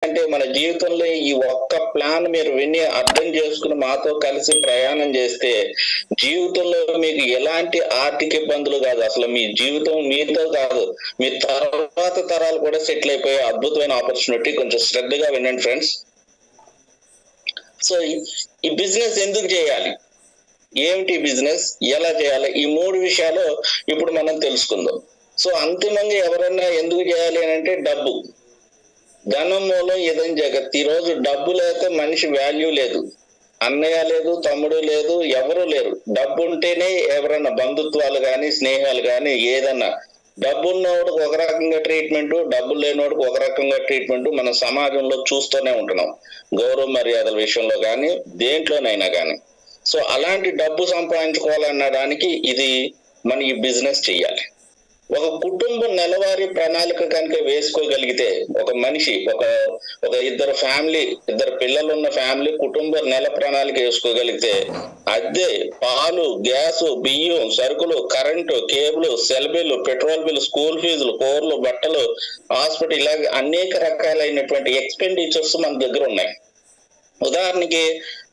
ఏంటంటే మన జీవితంలో ఈ ఒక్క ప్లాన్ మీరు విని అర్థం చేసుకుని మాతో కలిసి ప్రయాణం చేస్తే జీవితంలో మీకు ఎలాంటి ఆర్థిక ఇబ్బందులు కాదు, అసలు మీ జీవితం మీతో కాదు, మీ తర్వాత తరాలు కూడా సెటిల్ అయిపోయే అద్భుతమైన ఆపర్చునిటీ. కొంచెం శ్రద్ధగా వినండి ఫ్రెండ్స్. సో ఈ బిజినెస్ ఎందుకు చేయాలి, ఏమిటి బిజినెస్, ఎలా చేయాలి, ఈ 3 విషయాలు ఇప్పుడు మనం తెలుసుకుందాం. సో అంతిమంగా ఎవరైనా ఎందుకు చేయాలి అని అంటే డబ్బు, ధనం మూలం ఇదని జగత్. ఈ రోజు డబ్బు లేకపోతే మనిషి వాల్యూ లేదు, అన్నయ్య లేదు, తమ్ముడు లేదు, ఎవరు లేరు. డబ్బు ఉంటేనే ఎవరైనా బంధుత్వాలు కానీ స్నేహాలు కానీ ఏదన్నా. డబ్బు ఉన్నవాడికి ఒక రకంగా ట్రీట్మెంట్, డబ్బు లేనివాడికి ఒక రకంగా ట్రీట్మెంట్ మన సమాజంలో చూస్తూనే ఉంటున్నాం, గౌరవ మర్యాదల విషయంలో కానీ దేంట్లోనైనా కానీ. సో అలాంటి డబ్బు సంపాదించుకోవాలనడానికి ఇది మన ఈ బిజినెస్ చెయ్యాలి. ఒక కుటుంబం నెలవారీ ప్రణాళిక కనుక వేసుకోగలిగితే, ఒక మనిషి ఒక ఇద్దరు పిల్లలు ఉన్న ఫ్యామిలీ కుటుంబ నెల ప్రణాళిక వేసుకోగలిగితే అద్దె, పాలు, గ్యాస్, బియ్యం, సరుకులు, current, cable, cell bill, petrol bill, school ఫీజులు, కూరలు, బట్టలు, హాస్పిటల్, ఇలాగ అనేక రకాలైనటువంటి ఎక్స్పెండిచర్స్ మన దగ్గర ఉన్నాయి. ఉదాహరణకి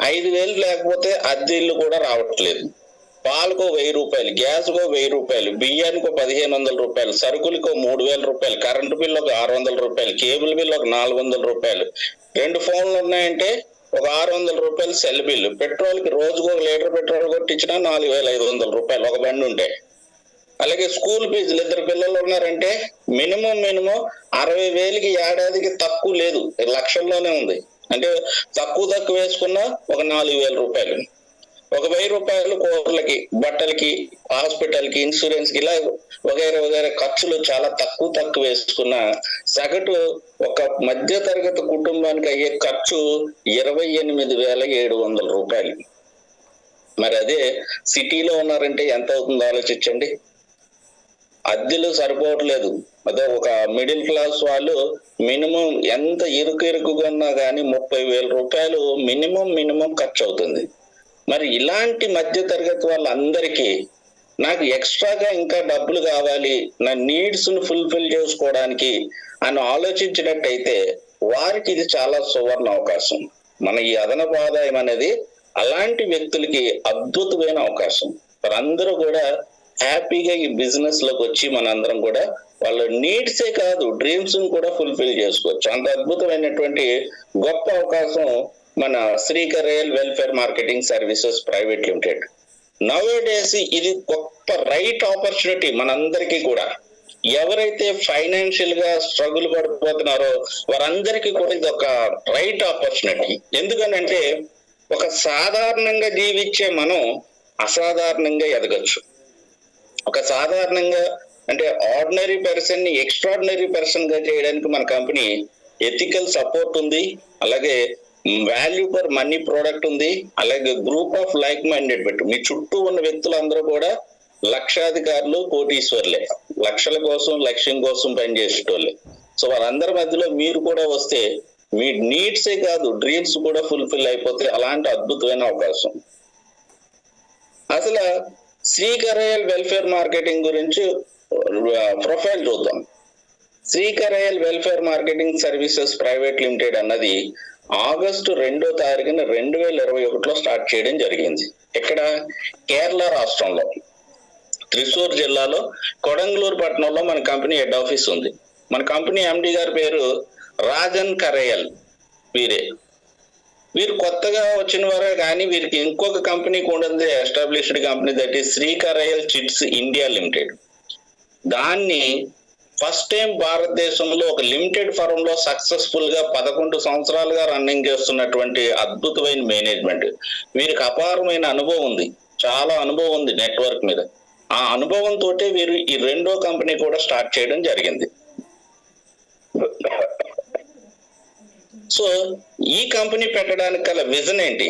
5,000 లేకపోతే అద్దె ఇల్లు కూడా రావట్లేదు. పాలకో 1,000 రూపాయలు, గ్యాస్కో 1,000 రూపాయలు, బియ్యానికో 1,500 రూపాయలు, సరుకులకో 3,000 రూపాయలు, కరెంటు బిల్లు ఒక 600 రూపాయలు, కేబుల్ బిల్లు ఒక 400 రూపాయలు, 2 ఫోన్లు ఉన్నాయంటే ఒక 600 రూపాయలు సెల్ బిల్లు, పెట్రోల్ కి రోజుకు 1 లీటర్ పెట్రోల్ కొట్టించినా 4,500 రూపాయలు ఒక బండి ఉంటే. అలాగే స్కూల్ ఫీజులు, 2 పిల్లలు ఉన్నారంటే మినిమం 60,000కి ఏడాదికి తక్కువ లేదు, లక్షల్లోనే ఉంది. అంటే తక్కువ వేసుకున్నా ఒక 4,000 రూపాయలు, ఒక 1,000 రూపాయలు కూరలకి, బట్టలకి, హాస్పిటల్ కి, ఇన్సూరెన్స్ కి, ఇలా వగైరా ఖర్చులు చాలా తక్కువ వేసుకున్న సగటు ఒక మధ్య తరగతి కుటుంబానికి అయ్యే ఖర్చు 28,700 రూపాయలు. మరి అదే సిటీలో ఉన్నారంటే ఎంత అవుతుందో ఆలోచించండి. అద్దెలు సరిపోవట్లేదు. అదే ఒక మిడిల్ క్లాస్ వాళ్ళు మినిమం ఎంత ఇరుకుగా ఉన్నా కానీ 30,000 రూపాయలు మినిమం ఖర్చు అవుతుంది. మరి ఇలాంటి మధ్య తరగతి వాళ్ళందరికీ నాకు ఎక్స్ట్రాగా ఇంకా డబ్బులు కావాలి, నా నీడ్స్ ను ఫుల్ఫిల్ చేసుకోవడానికి అని ఆలోచించినట్టయితే వారికి ఇది చాలా సువర్ణ అవకాశం. మన ఈ అదనపు ఆదాయం అనేది అలాంటి వ్యక్తులకి అద్భుతమైన అవకాశం. వారందరూ కూడా హ్యాపీగా ఈ బిజినెస్ లోకి వచ్చి మనందరం కూడా వాళ్ళ నీడ్సే కాదు డ్రీమ్స్ ను కూడా ఫుల్ఫిల్ చేసుకోవచ్చు. అంత అద్భుతమైనటువంటి గొప్ప అవకాశం మన Srikarayal welfare marketing services private limited. Nowadays ఇది గొప్ప రైట్ ఆపర్చునిటీ మనందరికీ కూడా. ఎవరైతే ఫైనాన్షియల్ గా స్ట్రగుల్ పడిపోతున్నారో వారందరికీ కూడా ఇది ఒక రైట్ ఆపర్చునిటీ. ఎందుకనంటే ఒక సాధారణంగా జీవించే మనం అసాధారణంగా ఎదగచ్చు. ఒక సాధారణంగా అంటే ఆర్డినరీ పర్సన్ ని ఎక్స్ట్రాడినరీ పర్సన్ గా చేయడానికి మన కంపెనీ ఎథికల్ సపోర్ట్ ఉంది, అలాగే వాల్యూ ఫర్ మనీ ప్రోడక్ట్ ఉంది, అలాగే గ్రూప్ ఆఫ్ లైక్ మైండెడ్ పెట్టు. మీ చుట్టూ ఉన్న వ్యక్తులందరూ కూడా లక్షాధికారులు, కోటీశ్వర్లే, లక్షల కోసం లక్ష్యం కోసం పనిచేసేటోళ్ళే. సో వారందరి మధ్యలో మీరు కూడా వస్తే మీ నీడ్సే కాదు డ్రీమ్స్ కూడా ఫుల్ఫిల్ అయిపోతే అలాంటి అద్భుతమైన అవకాశం. అసలు శ్రీకరయల్ వెల్ఫేర్ మార్కెటింగ్ గురించి ప్రొఫైల్ చూద్దాం. Srikarayal welfare marketing services private limited అన్నది ఆగస్టు 2వ తారీఖున 2021లో స్టార్ట్ చేయడం జరిగింది. ఇక్కడ కేరళ రాష్ట్రంలో త్రిశూర్ జిల్లాలో కొడంగలూరు పట్టణంలో మన కంపెనీ హెడ్ ఆఫీస్ ఉంది. మన కంపెనీ ఎండి గారి పేరు రాజన్ కరయల్. వీరు కొత్తగా వచ్చిన వారే కానీ వీరికి ఇంకొక కంపెనీ కూడా ఉంది, established company, that is Srikarayal chits India limited. దాన్ని ఫస్ట్ టైం భారతదేశంలో ఒక లిమిటెడ్ ఫర్మ్ లో సక్సెస్ఫుల్ గా 11 సంవత్సరాలుగా రన్నింగ్ చేస్తున్నటువంటి అద్భుతమైన మేనేజ్మెంట్. వీరికి అపారమైన అనుభవం ఉంది, చాలా అనుభవం ఉంది నెట్వర్క్ మీద. ఆ అనుభవంతో వీరు ఈ 2వ కంపెనీ కూడా స్టార్ట్ చేయడం జరిగింది. సో ఈ కంపెనీ పెట్టడానికి గల విజన్ ఏంటి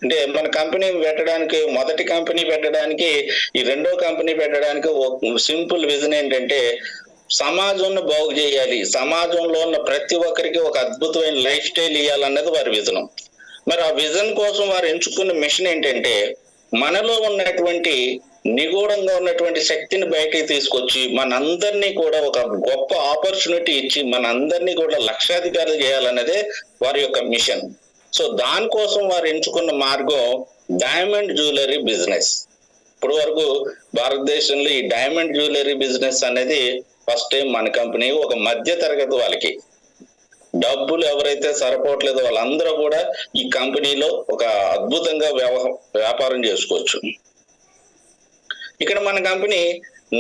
అంటే, మన కంపెనీ పెట్టడానికి, మొదటి కంపెనీ పెట్టడానికి, ఈ 2వ కంపెనీ పెట్టడానికి సింపుల్ విజన్ ఏంటంటే సమాజంను బాగు చేయాలి, సమాజంలో ఉన్న ప్రతి ఒక్కరికి ఒక అద్భుతమైన లైఫ్ స్టైల్ ఇవ్వాలన్నది వారి విజన్. మరి ఆ విజన్ కోసం వారు ఎంచుకున్న మిషన్ ఏంటంటే మనలో ఉన్నటువంటి నిగూఢంగా ఉన్నటువంటి శక్తిని బయటికి తీసుకొచ్చి మనందరినీ కూడా ఒక గొప్ప ఆపర్చునిటీ ఇచ్చి మనందరినీ కూడా లక్షాధికారులు చేయాలన్నదే వారి యొక్క మిషన్. సో దానికోసం వారు ఎంచుకున్న మార్గం డైమండ్ జ్యువెలరీ బిజినెస్. ఇప్పుడు వరకు భారతదేశంలో ఈ డైమండ్ జ్యువెలరీ బిజినెస్ అనేది ఫస్ట్ టైం మన కంపెనీ. ఒక మధ్య తరగతి వాళ్ళకి డబ్బులు ఎవరైతే సరిపోవట్లేదో వాళ్ళందరూ కూడా ఈ కంపెనీలో ఒక అద్భుతంగా వ్యాపారం చేసుకోవచ్చు. ఇక్కడ మన కంపెనీ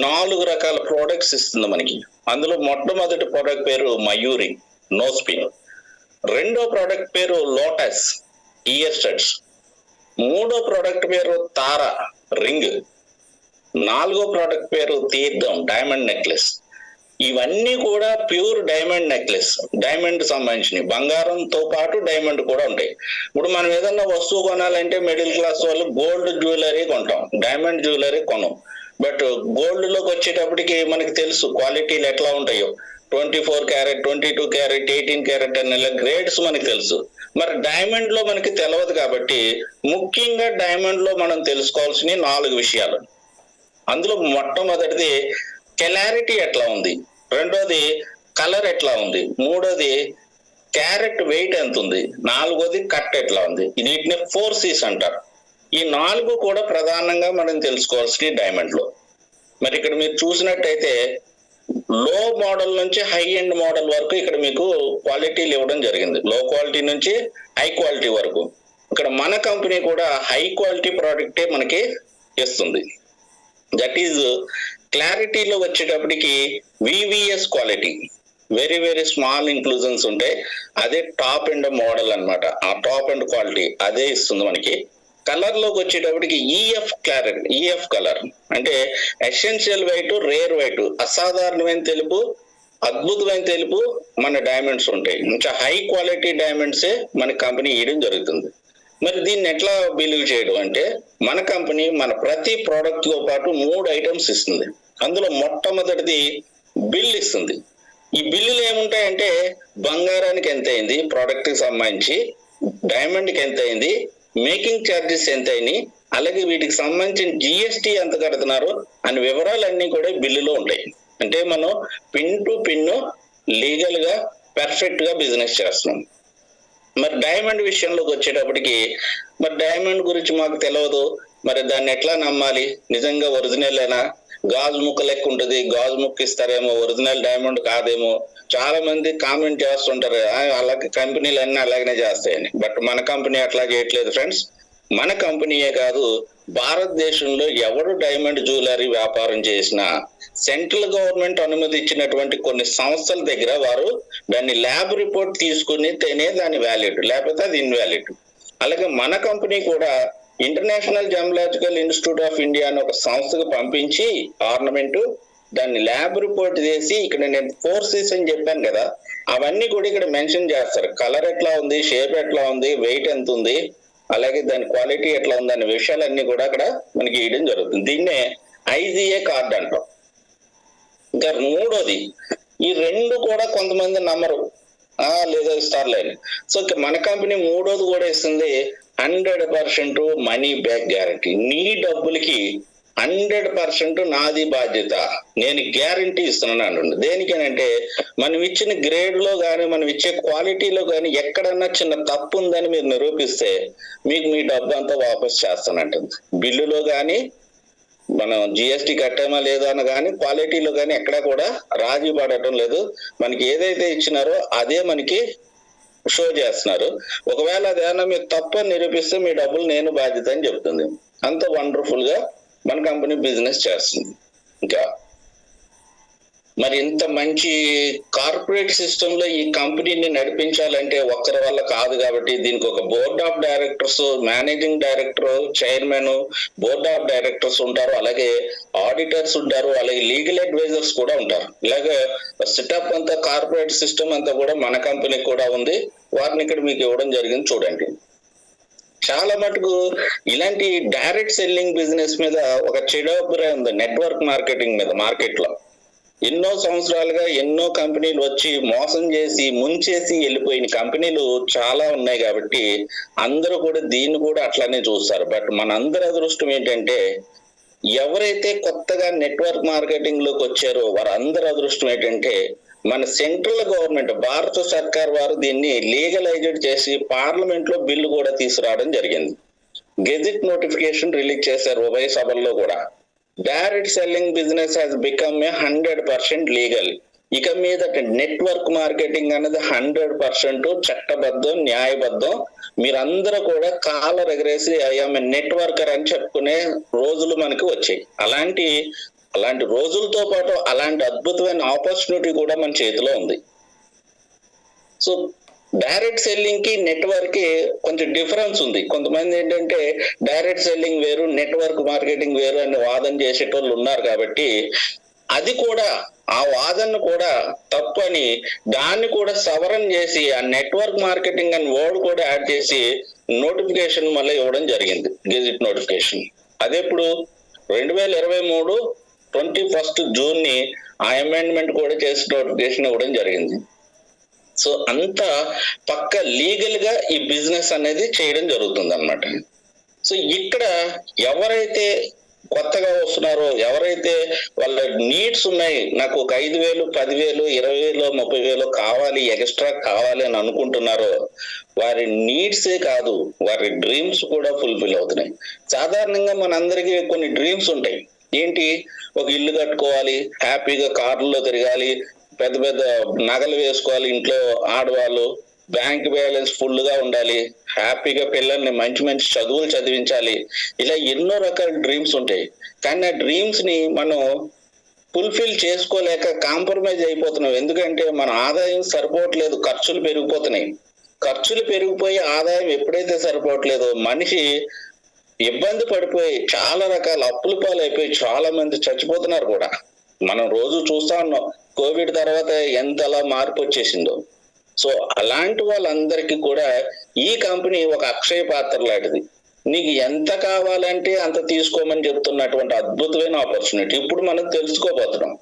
4 రకాల ప్రోడక్ట్స్ ఇస్తుంది మనకి. అందులో మొట్టమొదటి ప్రోడక్ట్ పేరు మయూరి నోస్ పిన్, రెండో ప్రోడక్ట్ పేరు లోటస్ ఇయర్ స్టడ్స్, మూడో ప్రోడక్ట్ పేరు తారా రింగ్, నాలుగో ప్రోడక్ట్ పేరు తీర్థం డైమండ్ నెక్లెస్. ఇవన్నీ కూడా ప్యూర్ డైమండ్ నెక్లెస్, డైమండ్ సంబంధించినవి. బంగారంతో పాటు డైమండ్ కూడా ఉంటాయి. ఇప్పుడు మనం ఏదన్నా వస్తువు కొనాలంటే మిడిల్ క్లాస్ వాళ్ళు గోల్డ్ జ్యువెలరీ కొంటాం, డైమండ్ జ్యువెలరీ కొనం. బట్ గోల్డ్ లోకి వచ్చేటప్పటికి మనకి తెలుసు క్వాలిటీలు ఎట్లా ఉంటాయో. 24 క్యారెట్, 22 క్యారెట్, 18 క్యారెట్ అనే గ్రేడ్స్ మనకి తెలుసు. మరి డైమండ్ లో మనకి తెలియదు కాబట్టి ముఖ్యంగా డైమండ్ లో మనం తెలుసుకోవాల్సిన 4 విషయాలు. అందులో మొట్టమొదటిది క్లారిటీ ఎట్లా ఉంది, రెండోది కలర్ ఎట్లా ఉంది, మూడోది క్యారెట్ వెయిట్ ఎంత ఉంది, నాలుగోది కట్ ఎట్లా ఉంది. వీటిని 4 C's అంటారు. ఈ 4 కూడా ప్రధానంగా మనం తెలుసుకోవాల్సిన డైమండ్ లో. మరి ఇక్కడ మీరు చూసినట్టయితే లో మోడల్ నుంచి హై ఎండ్ మోడల్ వరకు ఇక్కడ మీకు క్వాలిటీలు ఇవ్వడం జరిగింది. లో క్వాలిటీ నుంచి హై క్వాలిటీ వరకు. ఇక్కడ మన కంపెనీ కూడా హై క్వాలిటీ ప్రోడక్టే మనకి ఇస్తుంది. దట్ ఈజ్ క్లారిటీలో వచ్చేటప్పటికి VVS quality, very very small inclusions ఉంటాయి. అదే టాప్ ఎండ్ మోడల్ అన్నమాట. ఆ టాప్ ఎండ్ క్వాలిటీ అదే ఇస్తుంది మనకి. కలర్ లోకి వచ్చేటప్పటికి EF కలర్ అంటే ఎసెన్షియల్ వైట్, రేర్ వైట్, అసాధారణమైన తెలుపు, అద్భుతమైన తెలుపు మన డైమండ్స్ ఉంటాయి. ఇంకా హై క్వాలిటీ డైమండ్సే మన కంపెనీ ఇవ్వడం జరుగుతుంది. మరి దీన్ని ఎట్లా బిలీవ్ చేయడం అంటే మన కంపెనీ మన ప్రతి ప్రోడక్ట్ తో పాటు 3 ఐటమ్స్ ఇస్తుంది. అందులో మొట్టమొదటిది బిల్ ఇస్తుంది. ఈ బిల్లులు ఏముంటాయంటే బంగారానికి ఎంత అయింది ప్రోడక్ట్ కి సంబంధించి, డైమండ్ కి ఎంత అయింది, మేకింగ్ ఛార్జెస్ ఎంత అయినాయి, అలాగే వీటికి సంబంధించిన GST ఎంత కడుతున్నారు అనే వివరాలన్నీ కూడా బిల్లులో ఉంటాయి. అంటే మనం పిన్ టు పిన్ లీగల్ గా పర్ఫెక్ట్ గా బిజినెస్ చేస్తున్నాం. మరి డైమండ్ విషయంలోకి వచ్చేటప్పటికి మరి డైమండ్ గురించి మాకు తెలియదు, మరి దాన్ని ఎట్లా నమ్మాలి, నిజంగా ఒరిజినల్ అయినా, గాజు ముక్క లెక్క ఉంటుంది, గాజు ముక్క ఇస్తారేమో, ఒరిజినల్ డైమండ్ కాదేమో. చాలా మంది కామెంట్ చేస్తుంటారు అలాగే కంపెనీలు అన్నీ అలాగనే చేస్తాయని. బట్ మన కంపెనీ అట్లా చేయట్లేదు ఫ్రెండ్స్. మన కంపెనీయే కాదు, భారతదేశంలో ఎవరు డైమండ్ జ్యువెలరీ వ్యాపారం చేసినా సెంట్రల్ గవర్నమెంట్ అనుమతి ఇచ్చినటువంటి కొన్ని సంస్థల దగ్గర వారు దాన్ని ల్యాబ్ రిపోర్ట్ తీసుకునితేనే దాని వ్యాలిడ్, లేకపోతే అది ఇన్వాలిడ్. అలాగే మన కంపెనీ కూడా ఇంటర్నేషనల్ జెమలాజికల్ ఇన్స్టిట్యూట్ ఆఫ్ ఇండియా అని ఒక సంస్థకు పంపించి ఆర్నమెంట్ దాన్ని ల్యాబ్ రిపోర్ట్ చేసి, ఇక్కడ నేను 4 C's అని చెప్పాను కదా, అవన్నీ కూడా ఇక్కడ మెన్షన్ చేస్తారు. కలర్ ఎట్లా ఉంది, షేప్ ఎట్లా ఉంది, వెయిట్ ఎంత ఉంది, అలాగే దాని క్వాలిటీ ఎట్లా ఉంది అనే విషయాలన్నీ కూడా అక్కడ మనకి ఇవ్వడం జరుగుతుంది. దీన్నే IGA కార్డ్ అంటాం. ఇంకా మూడోది, ఈ 2 కూడా కొంతమంది నమ్మరు, లేదో ఇస్తారులేని. సో మన కంపెనీ మూడోది కూడా ఇస్తుంది 100% మనీ బ్యాక్ గ్యారంటీ. నీ డబ్బులకి 100% నాది బాధ్యత, నేను గ్యారంటీ ఇస్తున్నాను. దేనికేనంటే మనం ఇచ్చిన గ్రేడ్ లో కానీ మనం ఇచ్చే క్వాలిటీలో కానీ ఎక్కడన్నా చిన్న తప్పు ఉందని మీరు నిరూపిస్తే మీకు మీ డబ్బు అంతా వాపస్ చేస్తానంటుంది. బిల్లులో కానీ మనం GST కట్టామా లేదా అని కానీ క్వాలిటీలో కానీ ఎక్కడ కూడా రాజీ పడటం లేదు. మనకి ఏదైతే ఇచ్చినారో అదే మనకి షో చేస్తున్నారు. ఒకవేళ అదేమన్నా మీరు తప్పని నిరూపిస్తే మీ డబ్బులు నేను బాధ్యత అని చెప్తుంది. అంత వండర్ఫుల్ గా మన కంపెనీ బిజినెస్ చేస్తుంది. ఇంకా మరి ఇంత మంచి కార్పొరేట్ సిస్టమ్ లో ఈ కంపెనీని నడిపించాలంటే ఒక్కరి వల్ల కాదు. కాబట్టి దీనికి ఒక board of directors, managing director, chairman, board of directors ఉంటారు, అలాగే ఆడిటర్స్ ఉంటారు, అలాగే లీగల్ అడ్వైజర్స్ కూడా ఉంటారు. ఇలాగే సెటప్ అంతా కార్పొరేట్ సిస్టమ్ అంతా కూడా మన కంపెనీకి కూడా ఉంది. వారిని ఇక్కడ మీకు ఇవ్వడం జరిగింది చూడండి. చాలా మటుకు ఇలాంటి డైరెక్ట్ సెల్లింగ్ బిజినెస్ మీద ఒక చెడు అభిప్రాయం ఉంది, నెట్వర్క్ మార్కెటింగ్ మీద. మార్కెట్ లో ఎన్నో సంవత్సరాలుగా ఎన్నో కంపెనీలు వచ్చి మోసం చేసి ముంచేసి వెళ్ళిపోయిన కంపెనీలు చాలా ఉన్నాయి. కాబట్టి అందరూ కూడా దీన్ని కూడా అట్లానే చూస్తారు. బట్ మన అందరి అదృష్టం ఏంటంటే ఎవరైతే కొత్తగా నెట్వర్క్ మార్కెటింగ్ లోకి వచ్చారో వారందరూ అదృష్టం ఏంటంటే మన సెంట్రల్ గవర్నమెంట్ భారత సర్కార్ వారు దీన్ని లీగలైజ్డ్ చేసి పార్లమెంట్ లో బిల్లు కూడా తీసుకురావడం జరిగింది. గెజిట్ నోటిఫికేషన్ రిలీజ్ చేశారు ఉభయ సభల్లో కూడా. Direct selling business has become a 100% legal. ఇక మీద నెట్వర్క్ మార్కెటింగ్ అనేది 100% చట్టబద్ధం, న్యాయబద్ధం. మీరందరూ కూడా కాలర్ ఎగరేసి ఐఎమ్ నెట్వర్కర్ అని చెప్పుకునే రోజులు మనకి వచ్చాయి. అలాంటి రోజులతో పాటు అలాంటి అద్భుతమైన ఆపర్చునిటీ కూడా మన చేతిలో ఉంది. సో డైరెక్ట్ సెల్లింగ్ కి నెట్వర్క్ కి కొంచెం డిఫరెన్స్ ఉంది. కొంతమంది ఏంటంటే డైరెక్ట్ సెల్లింగ్ వేరు, నెట్వర్క్ మార్కెటింగ్ వేరు అని వాదన చేసేటోళ్ళు ఉన్నారు. కాబట్టి అది కూడా ఆ వాదన కూడా తప్పని దాన్ని కూడా సవరణ చేసి ఆ నెట్వర్క్ మార్కెటింగ్ అని వర్డ్ కూడా యాడ్ చేసి నోటిఫికేషన్ మళ్ళీ ఇవ్వడం జరిగింది, గెజిట్ నోటిఫికేషన్. అదెప్పుడు 2023 21 జూన్ ని ఆ అమెండ్మెంట్ కూడా చేసి నోటిఫికేషన్ ఇవ్వడం జరిగింది. సో అంత పక్క లీగల్ గా ఈ బిజినెస్ అనేది చేయడం జరుగుతుంది అన్నమాట. సో ఇక్కడ ఎవరైతే కొత్తగా వస్తున్నారో, ఎవరైతే వాళ్ళ నీడ్స్ ఉన్నాయి, నాకు ఒక 5,000, 10,000, 20,000, 30,000 కావాలి, ఎక్స్ట్రా కావాలి అని అనుకుంటున్నారో వారి నీడ్సే కాదు, వారి డ్రీమ్స్ కూడా ఫుల్ఫిల్ అవుతున్నాయి. సాధారణంగా మనందరికీ కొన్ని డ్రీమ్స్ ఉంటాయి. ఏంటి? ఒక ఇల్లు కట్టుకోవాలి, హ్యాపీగా కార్లో తిరగాలి, పెద్ద పెద్ద నగలు వేసుకోవాలి, ఇంట్లో ఆడవాళ్ళు, బ్యాంక్ బ్యాలెన్స్ ఫుల్ గా ఉండాలి, హ్యాపీగా పిల్లల్ని మంచి మంచి చదువులు చదివించాలి. ఇలా ఎన్నో రకాల డ్రీమ్స్ ఉంటాయి. కానీ ఆ డ్రీమ్స్ ని మనం ఫుల్ఫిల్ చేసుకోలేక కాంప్రమైజ్ అయిపోతున్నాం. ఎందుకంటే మన ఆదాయం సరిపోవట్లేదు, ఖర్చులు పెరిగిపోతున్నాయి. ఖర్చులు పెరిగిపోయి ఆదాయం ఎప్పుడైతే సరిపోవట్లేదో మనిషి ఇబ్బంది పడిపోయి చాలా రకాల అప్పుల పాలు అయిపోయి చాలా మంది చచ్చిపోతున్నారు కూడా. మనం రోజు చూస్తా ఉన్నాం కోవిడ్ తర్వాత ఎంతలా మార్పు వచ్చేసిందో. సో అలాంటి వాళ్ళందరికీ కూడా ఈ కంపెనీ ఒక అక్షయ పాత్ర లాంటిది. నీకు ఎంత కావాలంటే అంత తీసుకోమని చెప్తున్నటువంటి అద్భుతమైన ఆపర్చునిటీ ఇప్పుడు మనం తెలుసుకోబోతున్నాం.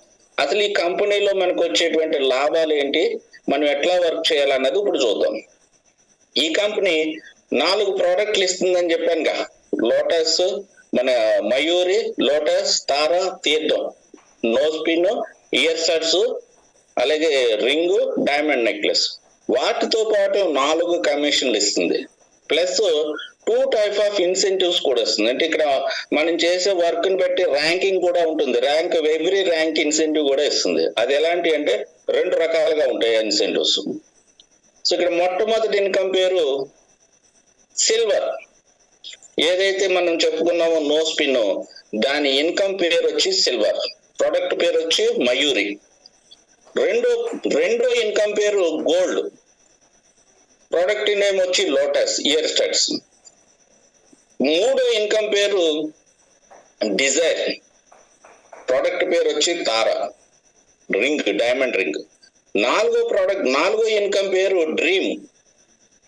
అసలు ఈ కంపెనీలో మనకు వచ్చేటువంటి లాభాలు ఏంటి, మనం ఎట్లా వర్క్ చేయాలన్నది ఇప్పుడు చూద్దాం. ఈ కంపెనీ 4 ప్రోడక్ట్లు ఇస్తుందని చెప్పానుగా. లోటస్, మన మయూరి, లోటస్, తారా, తీర్థం, నోస్ పిన్, ఇయర్ సెట్స్, అలాగే రింగు, డైమండ్ నెక్లెస్. వాటితో పాటు 4 కమిషన్లు ఇస్తుంది. ప్లస్ 2 టైప్ ఆఫ్ ఇన్సెంటివ్స్ కూడా ఇస్తుంది. అంటే ఇక్కడ మనం చేసే వర్క్ ని బట్టి ర్యాంకింగ్ కూడా ఉంటుంది. ఎవ్రీ ర్యాంక్ ఇన్సెంటివ్ కూడా ఇస్తుంది. అది ఎలాంటి అంటే 2 రకాలుగా ఉంటాయి ఇన్సెంటివ్స్. సో ఇక్కడ మొట్టమొదటి ఇన్కమ్ పేరు సిల్వర్. ఏదైతే మనం చెప్పుకున్నామో నోస్ పిన్, దాని ఇన్కమ్ పేరు వచ్చి సిల్వర్, ప్రొడక్ట్ పేరు వచ్చి మయూరి. రెండో ఇన్కమ్ పేరు గోల్డ్, ప్రొడక్ట్ నేమ్ వచ్చి లోటస్, ఇయర్ స్టడ్స్. మూడో ఇన్కమ్ పేరు డిజైర్, ప్రొడక్ట్ పేరు వచ్చి తారా, రింగ్, డైమండ్ రింగ్. నాలుగో ఇన్కమ్ పేరు డ్రీమ్,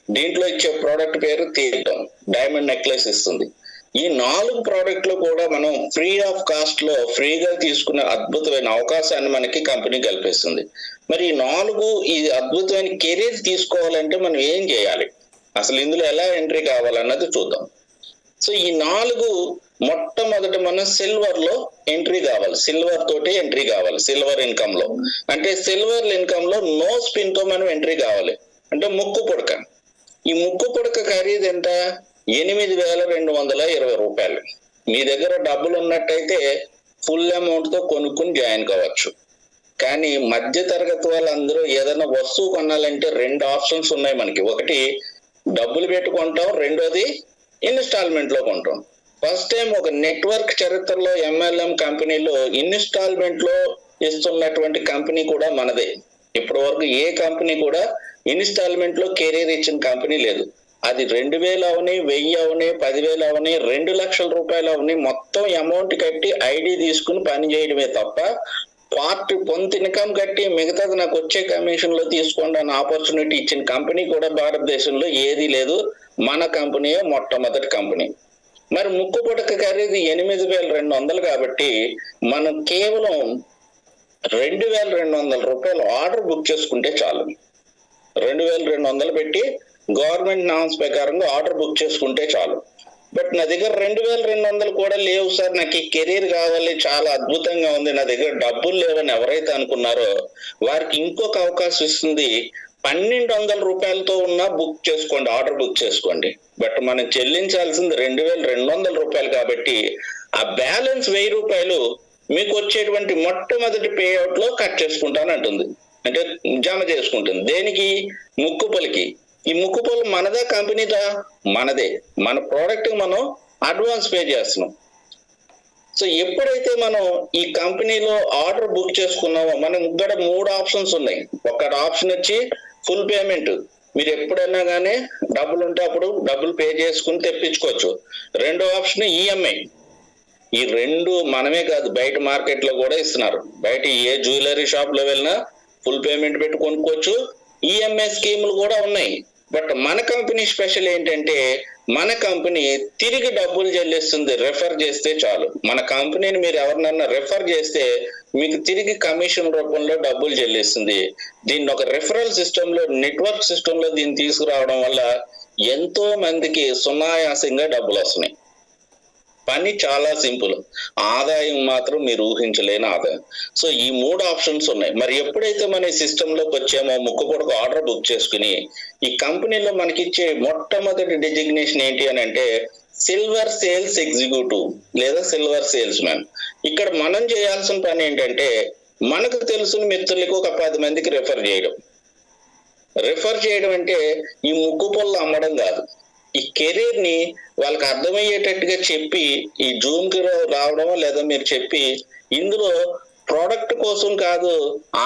దీంట్లో ఇచ్చే ప్రోడక్ట్ పేరు తీర్థం, డైమండ్ నెక్లెస్ ఇస్తుంది. ఈ 4 ప్రోడక్ట్లు కూడా మనం ఫ్రీ ఆఫ్ కాస్ట్ లో ఫ్రీగా తీసుకునే అద్భుతమైన అవకాశాన్ని మనకి కంపెనీ కల్పిస్తుంది. మరి ఈ అద్భుతమైన కెరీర్ తీసుకోవాలంటే మనం ఏం చేయాలి, అసలు ఇందులో ఎలా ఎంట్రీ కావాలన్నది చూద్దాం. సో ఈ 4 మొట్టమొదట మనం సిల్వర్ లో ఎంట్రీ కావాలి, సిల్వర్ తోటి ఎంట్రీ కావాలి. సిల్వర్ ఇన్కమ్ లో అంటే సిల్వర్ ఇన్కమ్ లో నో స్పిన్ తో మనం ఎంట్రీ కావాలి. అంటే ముక్కు పుడక. ఈ ముక్కు పుడక ఖరీదు ఎంత? 8,220 రూపాయలు. మీ దగ్గర డబ్బులు ఉన్నట్టయితే ఫుల్ అమౌంట్ తో కొనుక్కుని జాయిన్ కావచ్చు. కానీ మధ్య తరగతి వాళ్ళందరూ ఏదైనా వస్తువు కొనాలంటే 2 ఆప్షన్స్ ఉన్నాయి మనకి. ఒకటి డబ్బులు పెట్టుకుంటాం, రెండోది ఇన్స్టాల్మెంట్ లో కొంటాం. ఫస్ట్ టైం ఒక నెట్వర్క్ చరిత్రలో MLM కంపెనీలో ఇన్స్టాల్మెంట్ లో ఇస్తున్నటువంటి కంపెనీ కూడా మనదే. ఇప్పటి వరకు ఏ కంపెనీ కూడా ఇన్స్టాల్మెంట్ లో కెరీర్ ఇచ్చిన కంపెనీ లేదు. అది 2,000 అవని, 1,000 అవని, 10,000 అవని, 2 లక్షల రూపాయలు అవని, మొత్తం అమౌంట్ కట్టి ఐడి తీసుకుని పని చేయడమే తప్ప కొంత ఇన్కమ్ కట్టి మిగతాది నాకు వచ్చే కమిషన్ లో తీసుకోండి అని ఆపర్చునిటీ ఇచ్చిన కంపెనీ కూడా భారతదేశంలో ఏది లేదు. మన కంపెనీయే మొట్టమొదటి కంపెనీ. మరి ముక్కు పుడక ఖరీదు 8,200 కాబట్టి మనం కేవలం 2,200 రూపాయలు ఆర్డర్ బుక్ చేసుకుంటే చాలు. 2,200 పెట్టి గవర్నమెంట్ నామ్స్ ప్రకారంగా ఆర్డర్ బుక్ చేసుకుంటే చాలు. బట్ నా దగ్గర 2200 కూడా లేవు సార్, నాకు ఈ కెరీర్ కావాలి, చాలా అద్భుతంగా ఉంది, నా దగ్గర డబ్బులు లేవని ఎవరైతే అనుకున్నారో వారికి ఇంకొక అవకాశం ఇస్తుంది. 1200 రూపాయలతో ఉన్న బుక్ చేసుకోండి, ఆర్డర్ బుక్ చేసుకోండి. బట్ మనం చెల్లించాల్సింది 2200 రూపాయలు కాబట్టి ఆ బ్యాలెన్స్ 1000 రూపాయలు మీకు వచ్చేటువంటి మొట్టమొదటి పేఅవుట్ లో కట్ చేసుకుంటానంటుంది, అంటే జమ చేసుకుంటుంది. దేనికి? ముక్కుపొలికి. ఈ ముక్కుపొలు మనదా కంపెనీదా? మనదే. మన ప్రోడక్ట్ మనం అడ్వాన్స్ పే చేస్తున్నాం. సో ఎప్పుడైతే మనం ఈ కంపెనీలో ఆర్డర్ బుక్ చేసుకున్నామో మనం ఇక్కడ 3 ఆప్షన్స్ ఉన్నాయి. ఒక ఆప్షన్ వచ్చి ఫుల్ పేమెంట్, మీరు ఎప్పుడైనా కానీ డబ్బులు ఉంటే అప్పుడు డబ్బులు పే చేసుకుని తెప్పించుకోవచ్చు. రెండో ఆప్షన్ ఈఎంఐ. ఈ రెండు మనమే కాదు, బయట మార్కెట్ లో కూడా ఇస్తున్నారు. బయట ఏ జ్యువెలరీ షాప్ లో వెళ్ళినా ఫుల్ పేమెంట్ పెట్టి కొనుక్కోవచ్చు, ఈఎంఐ స్కీములు కూడా ఉన్నాయి. బట్ మన కంపెనీ స్పెషల్ ఏంటంటే మన కంపెనీ తిరిగి డబ్బులు చెల్లిస్తుంది. రెఫర్ చేస్తే చాలు. మన కంపెనీని మీరు ఎవరినన్నా రెఫర్ చేస్తే మీకు తిరిగి కమిషన్ రూపంలో డబ్బులు చెల్లిస్తుంది. దీన్ని ఒక రెఫరల్ సిస్టమ్ లో, నెట్వర్క్ సిస్టమ్ లో దీన్ని తీసుకురావడం వల్ల ఎంతో మందికి సునాయాసంగా డబ్బులు వస్తున్నాయి. పని చాలా సింపుల్, ఆదాయం మాత్రం మీరు ఊహించలేని ఆదాయం. సో ఈ 3 ఆప్షన్స్ ఉన్నాయి. మరి ఎప్పుడైతే మన సిస్టమ్ లోకి వచ్చామో ముక్కుపొడకు ఆర్డర్ బుక్ చేసుకుని ఈ కంపెనీలో మనకిచ్చే మొట్టమొదటి డెసిగ్నేషన్ ఏంటి అని అంటే సిల్వర్ సేల్స్ ఎగ్జిక్యూటివ్ లేదా సిల్వర్ సేల్స్ మ్యాన్. ఇక్కడ మనం చేయాల్సిన పని ఏంటంటే మనకు తెలుసుని మిత్రులకు ఒక 10 మందికి రెఫర్ చేయడం. రెఫర్ చేయడం అంటే ఈ ముక్కు పొల్ల అమ్మడం కాదు, ఈ కెరీర్ ని వాళ్ళకి అర్థమయ్యేటట్టుగా చెప్పి ఈ జూమ్ కి రావడం, లేదా మీరు చెప్పి ఇందులో ప్రోడక్ట్ కోసం కాదు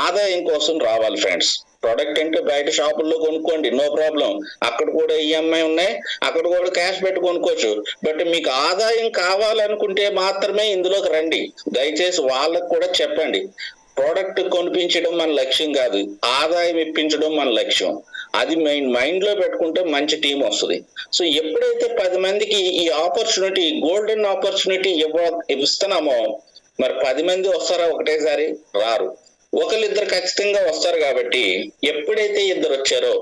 ఆదాయం కోసం రావాలి ఫ్రెండ్స్. ప్రోడక్ట్ అంటే బయట షాపుల్లో కొనుక్కోండి, నో ప్రాబ్లం, అక్కడ కూడా ఈఎంఐ ఉన్నాయి, అక్కడ కూడా క్యాష్ పెట్టి కొనుక్కోవచ్చు. బట్ మీకు ఆదాయం కావాలనుకుంటే మాత్రమే ఇందులోకి రండి. దయచేసి వాళ్ళకు కూడా చెప్పండి, ప్రోడక్ట్ కొనిపించడం మన లక్ష్యం కాదు, ఆదాయం ఇప్పించడం మన లక్ష్యం. అది మైండ్ లో పెట్టుకుంటే మంచి టీం వస్తుంది. సో ఎప్పుడైతే 10 మందికి ఈ ఆపర్చునిటీ, గోల్డెన్ ఆపర్చునిటీ ఇస్తున్నామో మరి 10 మంది వస్తారా ఒకటేసారి? రారు. ఒకరిద్దరు ఖచ్చితంగా వస్తారు. కాబట్టి ఎప్పుడైతే ఇద్దరు వచ్చారో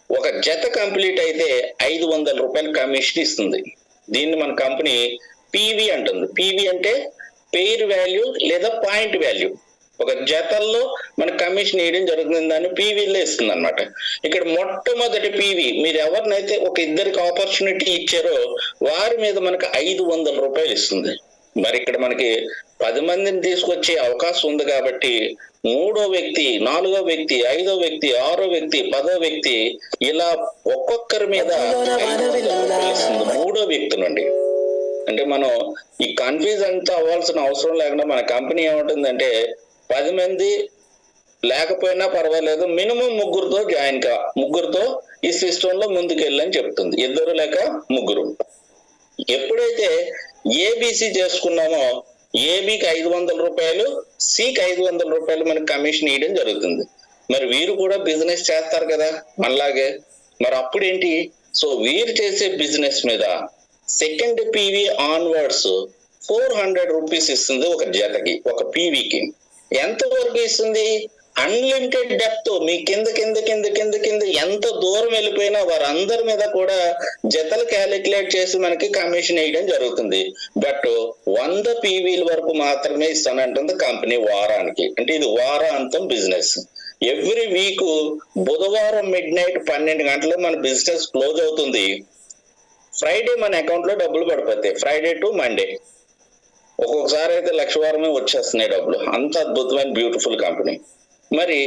ఒక జత కంప్లీట్ అయితే 500 రూపాయలు కమిషన్ ఇస్తుంది. దీన్ని మన కంపెనీ పీవీ అంటుంది. పీవీ అంటే పెయిర్ వాల్యూ లేదా పాయింట్ వాల్యూ. ఒక జతల్లో మన కమిషన్ వేయడం జరుగుతుంది, దాన్ని పీవీలో ఇస్తుంది అనమాట. ఇక్కడ మొట్టమొదటి పీవీ మీరు ఎవరినైతే ఒక ఇద్దరికి ఆపర్చునిటీ ఇచ్చారో వారి మీద మనకు 500 రూపాయలు ఇస్తుంది. మరి ఇక్కడ మనకి 10 మందిని తీసుకొచ్చే అవకాశం ఉంది కాబట్టి 3వ వ్యక్తి, 4వ వ్యక్తి, 5వ వ్యక్తి, 6వ వ్యక్తి, 10వ వ్యక్తి ఇలా ఒక్కొక్కరి మీద 3వ వ్యక్తి నుండి. అంటే మనం ఈ కన్ఫ్యూజ్ అంతా అవ్వాల్సిన అవసరం లేకుండా మన కంపెనీ ఏముంటుందంటే 10 మంది లేకపోయినా పర్వాలేదు, మినిమం 3గురితో జాయిన్ కా, 3గురితో ఈ సిస్టమ్ లో ముందుకెళ్ళని చెప్తుంది. 2 లేక 3. ఎప్పుడైతే ఏబిసి చేసుకున్నామో ఏబికి 500 రూపాయలు, సికి 500 రూపాయలు మనకి కమిషన్ ఇవ్వడం జరుగుతుంది. మరి వీరు కూడా బిజినెస్ చేస్తారు కదా మనలాగే, మరి అప్పుడేంటి? సో వీరు చేసే బిజినెస్ మీద సెకండ్ పీవీ ఆన్వర్డ్స్ 400 రూపీస్ ఇస్తుంది ఒక జతకి, ఒక పీవీకి. ఎంత వరకు ఇస్తుంది? Unlimited depth. మీ కింద కింద కింద కింద కింద ఎంత దూరం వెళ్ళిపోయినా వారందరి మీద కూడా జతలు క్యాలిక్యులేట్ చేసి మనకి కమిషన్ వేయడం జరుగుతుంది. బట్ 100 పీవీల వరకు మాత్రమే ఇస్తానంటుంది కంపెనీ వారానికి. అంటే ఇది వారాంతం బిజినెస్. ఎవ్రీ వీక్ బుధవారం మిడ్-నైట్ 12 గంటలకు మన బిజినెస్ క్లోజ్ అవుతుంది. ఫ్రైడే మన అకౌంట్ లో డబ్బులు పడిపోతాయి, ఫ్రైడే టు మండే. ఒక్కొక్కసారి అయితే 1,00,000 వారమే వచ్చేస్తున్నాయి డబ్బులు. అంత అద్భుతమైన బ్యూటిఫుల్ కంపెనీ. మరి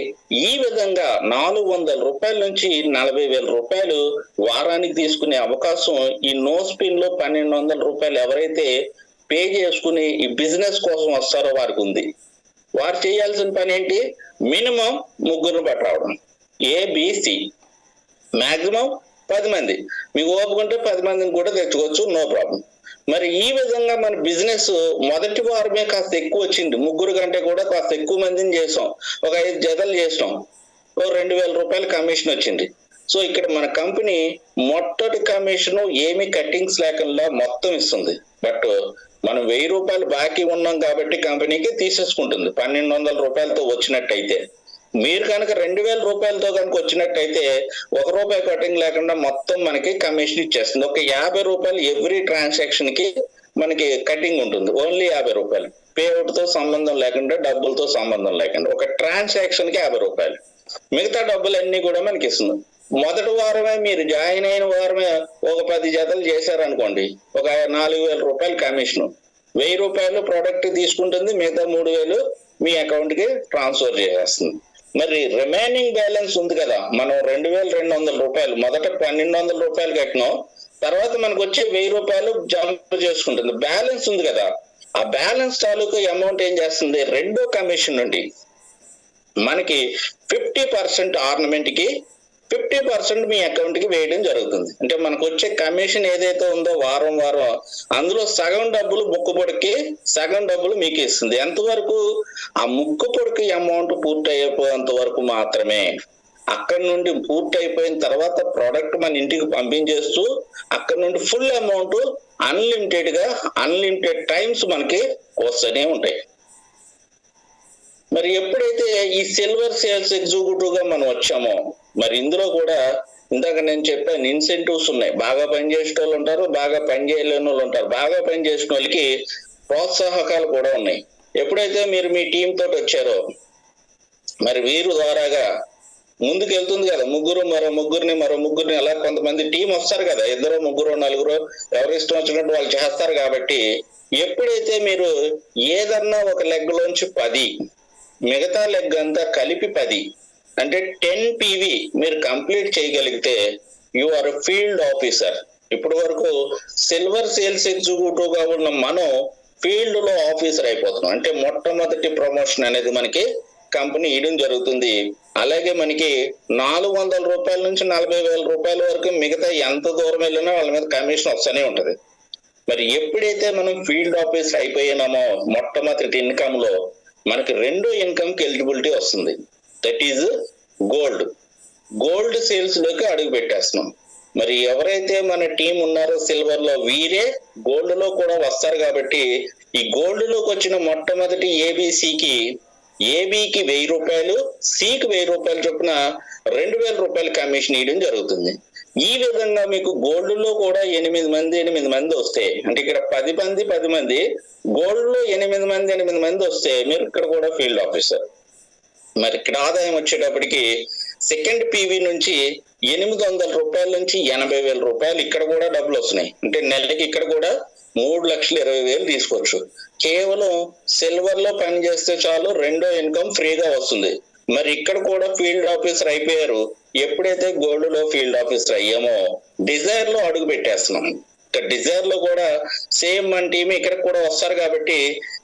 ఈ విధంగా 400 రూపాయల నుంచి 40,000 రూపాయలు వారానికి తీసుకునే అవకాశం ఈ నో స్పిన్ లో 1,200 రూపాయలు ఎవరైతే పే చేసుకుని ఈ బిజినెస్ కోసం వస్తారో వారికి ఉంది. వారు చేయాల్సిన పని ఏంటి? మినిమం 3గురిని పట్టరావడం, ఏబిసి. మాక్సిమం 10 మంది, మీకు ఓపుకుంటే 10 మందిని కూడా తెచ్చుకోవచ్చు, నో ప్రాబ్లం. మరి ఈ విధంగా మన బిజినెస్ మొదటి వారమే కాస్త ఎక్కువ వచ్చింది, 3గురు కంటే కూడా కాస్త ఎక్కువ మందిని చేసాం, ఒక 5 జతలు చేసాం, 2,000 రూపాయలు కమిషన్ వచ్చింది. సో ఇక్కడ మన కంపెనీ మొట్టటి కమిషన్ ఏమి కట్టింగ్స్ లేకుండా మొత్తం ఇస్తుంది. బట్ మనం 1000 రూపాయలు బాకీ ఉన్నాం కాబట్టి కంపెనీకి తీసేసుకుంటుంది 1,200 రూపాయలతో వచ్చినట్టయితే. మీరు కనుక 2,000 రూపాయలతో కనుక వచ్చినట్టయితే ₹1 కటింగ్ లేకుండా మొత్తం మనకి కమిషన్ ఇచ్చేస్తుంది. ఒక ₹50 ఎవ్రీ ట్రాన్సాక్షన్ కి మనకి కటింగ్ ఉంటుంది. ఓన్లీ ₹50 పేఅవుట్ తో సంబంధం లేకుండా, డబ్బులతో సంబంధం లేకుండా ఒక ట్రాన్సాక్షన్ కి ₹50. మిగతా డబ్బులన్నీ కూడా మనకి ఇస్తుంది. మొదటి వారమే మీరు జాయిన్ అయిన వారమే ఒక 10 జతలు చేశారనుకోండి, ఒక ₹4,000 కమిషన్. ₹1,000 ప్రోడక్ట్ తీసుకుంటుంది, మిగతా 3,000 మీ అకౌంట్ కి ట్రాన్స్ఫర్ చేసేస్తుంది. మరి రిమైనింగ్ బ్యాలెన్స్ ఉంది కదా, మనం ₹2,200 మొదట ₹1,200 కట్టినాం, తర్వాత మనకు వచ్చే ₹1,000 జమ చేసుకుంటుంది. బ్యాలెన్స్ ఉంది కదా, ఆ బ్యాలెన్స్ తాలూకు అమౌంట్ ఏం చేస్తుంది, రెండో కమిషన్ నుండి మనకి 50% ఆర్నమెంట్ కి 50% మీ అకౌంట్ కి వేయడం జరుగుతుంది. అంటే మనకు వచ్చే కమిషన్ ఏదైతే ఉందో వారం వారం, అందులో సగం డబ్బులు ముక్కు పొడికి, సగం డబ్బులు మీకు ఇస్తుంది. ఎంతవరకు, ఆ ముక్కు పొడికి అమౌంట్ పూర్తి అయిపోయేంత వరకు మాత్రమే. అక్కడి నుండి పూర్తి అయిపోయిన తర్వాత ప్రోడక్ట్ మన ఇంటికి పంపించేస్తూ అక్కడ నుండి ఫుల్ అమౌంట్ అన్లిమిటెడ్ గా అన్లిమిటెడ్ టైమ్స్ మనకి వస్తూనే ఉంటాయి. మరి ఎప్పుడైతే ఈ సిల్వర్ సేల్స్ ఎగ్జిక్యూటివ్ గా మనం వచ్చామో, మరి ఇందులో కూడా ఇందాక నేను చెప్పాను ఇన్సెంటివ్స్ ఉన్నాయి. బాగా పనిచేసే వాళ్ళు ఉంటారు, బాగా పనిచేయలేని వాళ్ళు ఉంటారు. బాగా పనిచేసిన వాళ్ళకి ప్రోత్సాహకాలు కూడా ఉన్నాయి. ఎప్పుడైతే మీరు మీ టీం తోటి వచ్చారో, మరి వీరు ద్వారాగా ముందుకు వెళ్తుంది కదా, మరో ముగ్గురిని అలా కొంతమంది టీం వస్తారు కదా, 2, 3, 4 ఎవరు ఇష్టం వచ్చినట్టు వాళ్ళు చేస్తారు. కాబట్టి ఎప్పుడైతే మీరు ఏదన్నా ఒక లెగ్ లోంచి 10, మిగతా లెగ్ అంతా కలిపి 10 అంటే 10 PV మీరు కంప్లీట్ చేయగలిగితే యు ఆర్ ఫీల్డ్ ఆఫీసర్. ఇప్పటి వరకు సిల్వర్ సేల్స్ ఎగ్జిక్యూటివ్ గా ఉన్న మనం ఫీల్డ్ లో ఆఫీసర్ అయిపోతున్నాం. అంటే మొట్టమొదటి ప్రమోషన్ అనేది మనకి కంపెనీ ఇవ్వడం జరుగుతుంది. అలాగే మనకి ₹400 నుంచి ₹40,000 వరకు మిగతా ఎంత దూరం వెళ్ళినా వాళ్ళ మీద కమిషన్ వస్తూనే ఉంటది. మరి ఎప్పుడైతే మనం ఫీల్డ్ ఆఫీసర్ అయిపోయినామో మొట్టమొదటి ఇన్కమ్ లో మనకి రెండో ఇన్కమ్ కి ఎలిజిబిలిటీ వస్తుంది. దట్ ఈజ్ గోల్డ్ సేల్స్ లోకి అడుగు పెట్టేస్తున్నాం. మరి ఎవరైతే మన టీం ఉన్నారో సిల్వర్ లో, వీరే గోల్డ్ లో కూడా వస్తారు. కాబట్టి ఈ గోల్డ్ లోకి వచ్చిన మొట్టమొదటి ఏబికి ₹1,000, సికి ₹1,000 చొప్పున ₹2,000 కమిషన్ ఇవ్వడం జరుగుతుంది. ఈ విధంగా మీకు గోల్డ్ లో కూడా 8 మంది వస్తే, అంటే ఇక్కడ 10 మంది గోల్డ్ లో 8 మంది వస్తే మీరు ఇక్కడ కూడా ఫీల్డ్ ఆఫీసర్. మరి ఇక్కడ ఆదాయం వచ్చేటప్పటికి సెకండ్ PV నుంచి ₹800 నుంచి ₹80,000 ఇక్కడ కూడా డబ్బులు వస్తున్నాయి. అంటే నెలకి ఇక్కడ కూడా 3,20,000 తీసుకోవచ్చు. కేవలం సిల్వర్ లో పని చేస్తే చాలు, రెండో ఇన్కమ్ ఫ్రీగా వస్తుంది. మరి ఇక్కడ కూడా ఫీల్డ్ ఆఫీసర్ అయిపోయారు. ఎప్పుడైతే గోల్డ్ లో ఫీల్డ్ ఆఫీసర్ అయ్యామో డిజైర్ లో అడుగు పెట్టేస్తున్నాం. ఇక్కడ డిజైర్ లో కూడా సేమ్ మన టీం ఇక్కడ కూడా వస్తారు. కాబట్టి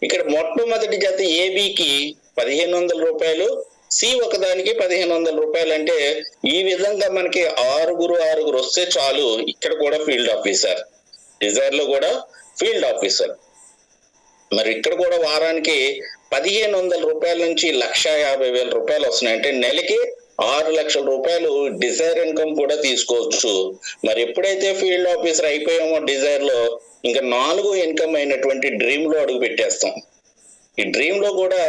ఇక్కడ మొట్టమొదటి జత ఏబికి ₹1,500, సి ఒకదానికి ₹1,500. అంటే ఈ విధంగా మనకి ఆరుగురు వస్తే చాలు, ఇక్కడ కూడా ఫీల్డ్ ఆఫీసర్, డిజైర్ లో కూడా ఫీల్డ్ ఆఫీసర్. మరి ఇక్కడ కూడా వారానికి ₹1,500 నుంచి ₹1,50,000 వస్తున్నాయి. అంటే నెలకి ₹6,00,000 డిజైర్ ఇన్కమ్ కూడా తీసుకోవచ్చు. మరి ఎప్పుడైతే ఫీల్డ్ ఆఫీసర్ అయిపోయామో డిజైర్ లో, ఇంకా 4వ ఇన్కమ్ అయినటువంటి డ్రీమ్ లో అడుగు పెట్టేస్తాం. ఈ డ్రీమ్ లో కూడా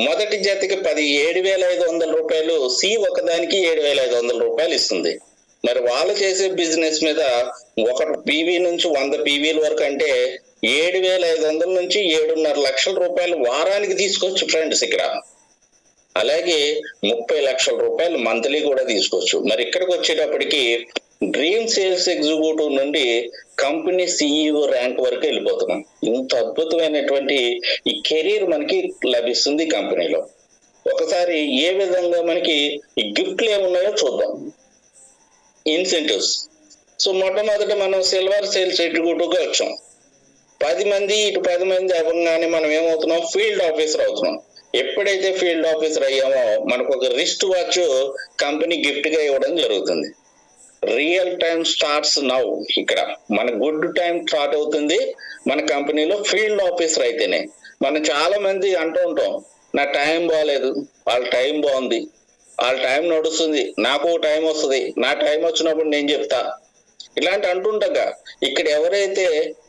మొదటి జతకి ₹17,500, సి ఒకదానికి ₹7,500 ఇస్తుంది. మరి వాళ్ళు చేసే బిజినెస్ మీద ఒక PV నుంచి 100 PVల వరకు, అంటే 7,500 నుంచి ₹7,50,000 వారానికి తీసుకోవచ్చు ఫ్రెండ్స్ ఇక్కడ. అలాగే ₹30,00,000 మంత్లీ కూడా తీసుకోవచ్చు. మరి ఇక్కడికి వచ్చేటప్పటికి డ్రీమ్ సేల్స్ ఎగ్జిక్యూటివ్ నుండి కంపెనీ CEO ర్యాంక్ వరకు వెళ్ళిపోతున్నాం. ఇంత అద్భుతమైనటువంటి ఈ కెరీర్ మనకి లభిస్తుంది కంపెనీలో. ఒకసారి ఏ విధంగా మనకి ఈ గిఫ్ట్లు ఏమున్నాయో చూద్దాం. ఇన్సెంటివ్స్. సో మొట్టమొదటి మనం సిల్వర్ సేల్స్ ఎగ్జిక్యూటివ్ గా వచ్చాం. 10 మంది ఇటు 10 మంది అవ్వగానే మనం ఏమవుతున్నాం, ఫీల్డ్ ఆఫీసర్ అవుతున్నాం. ఎప్పుడైతే ఫీల్డ్ ఆఫీసర్ అయ్యామో మనకు ఒక రిస్ట్ వాచ్ కంపెనీ గిఫ్ట్ గా ఇవ్వడం జరుగుతుంది. Real time starts now. ఇక్కడ మన గుడ్ టైం స్టార్ట్ అవుతుంది మన కంపెనీలో ఫీల్డ్ ఆఫీసర్ అయితేనే. మనం చాలా మంది అంటూ ఉంటాం, నా టైం బాగాలేదు, వాళ్ళ టైం బాగుంది, వాళ్ళ టైం నడుస్తుంది, నాకు టైం వస్తుంది, నా టైం వచ్చినప్పుడు నేను చెప్తా, ఇలాంటి అంటుండగా ఇక్కడ ఎవరైతే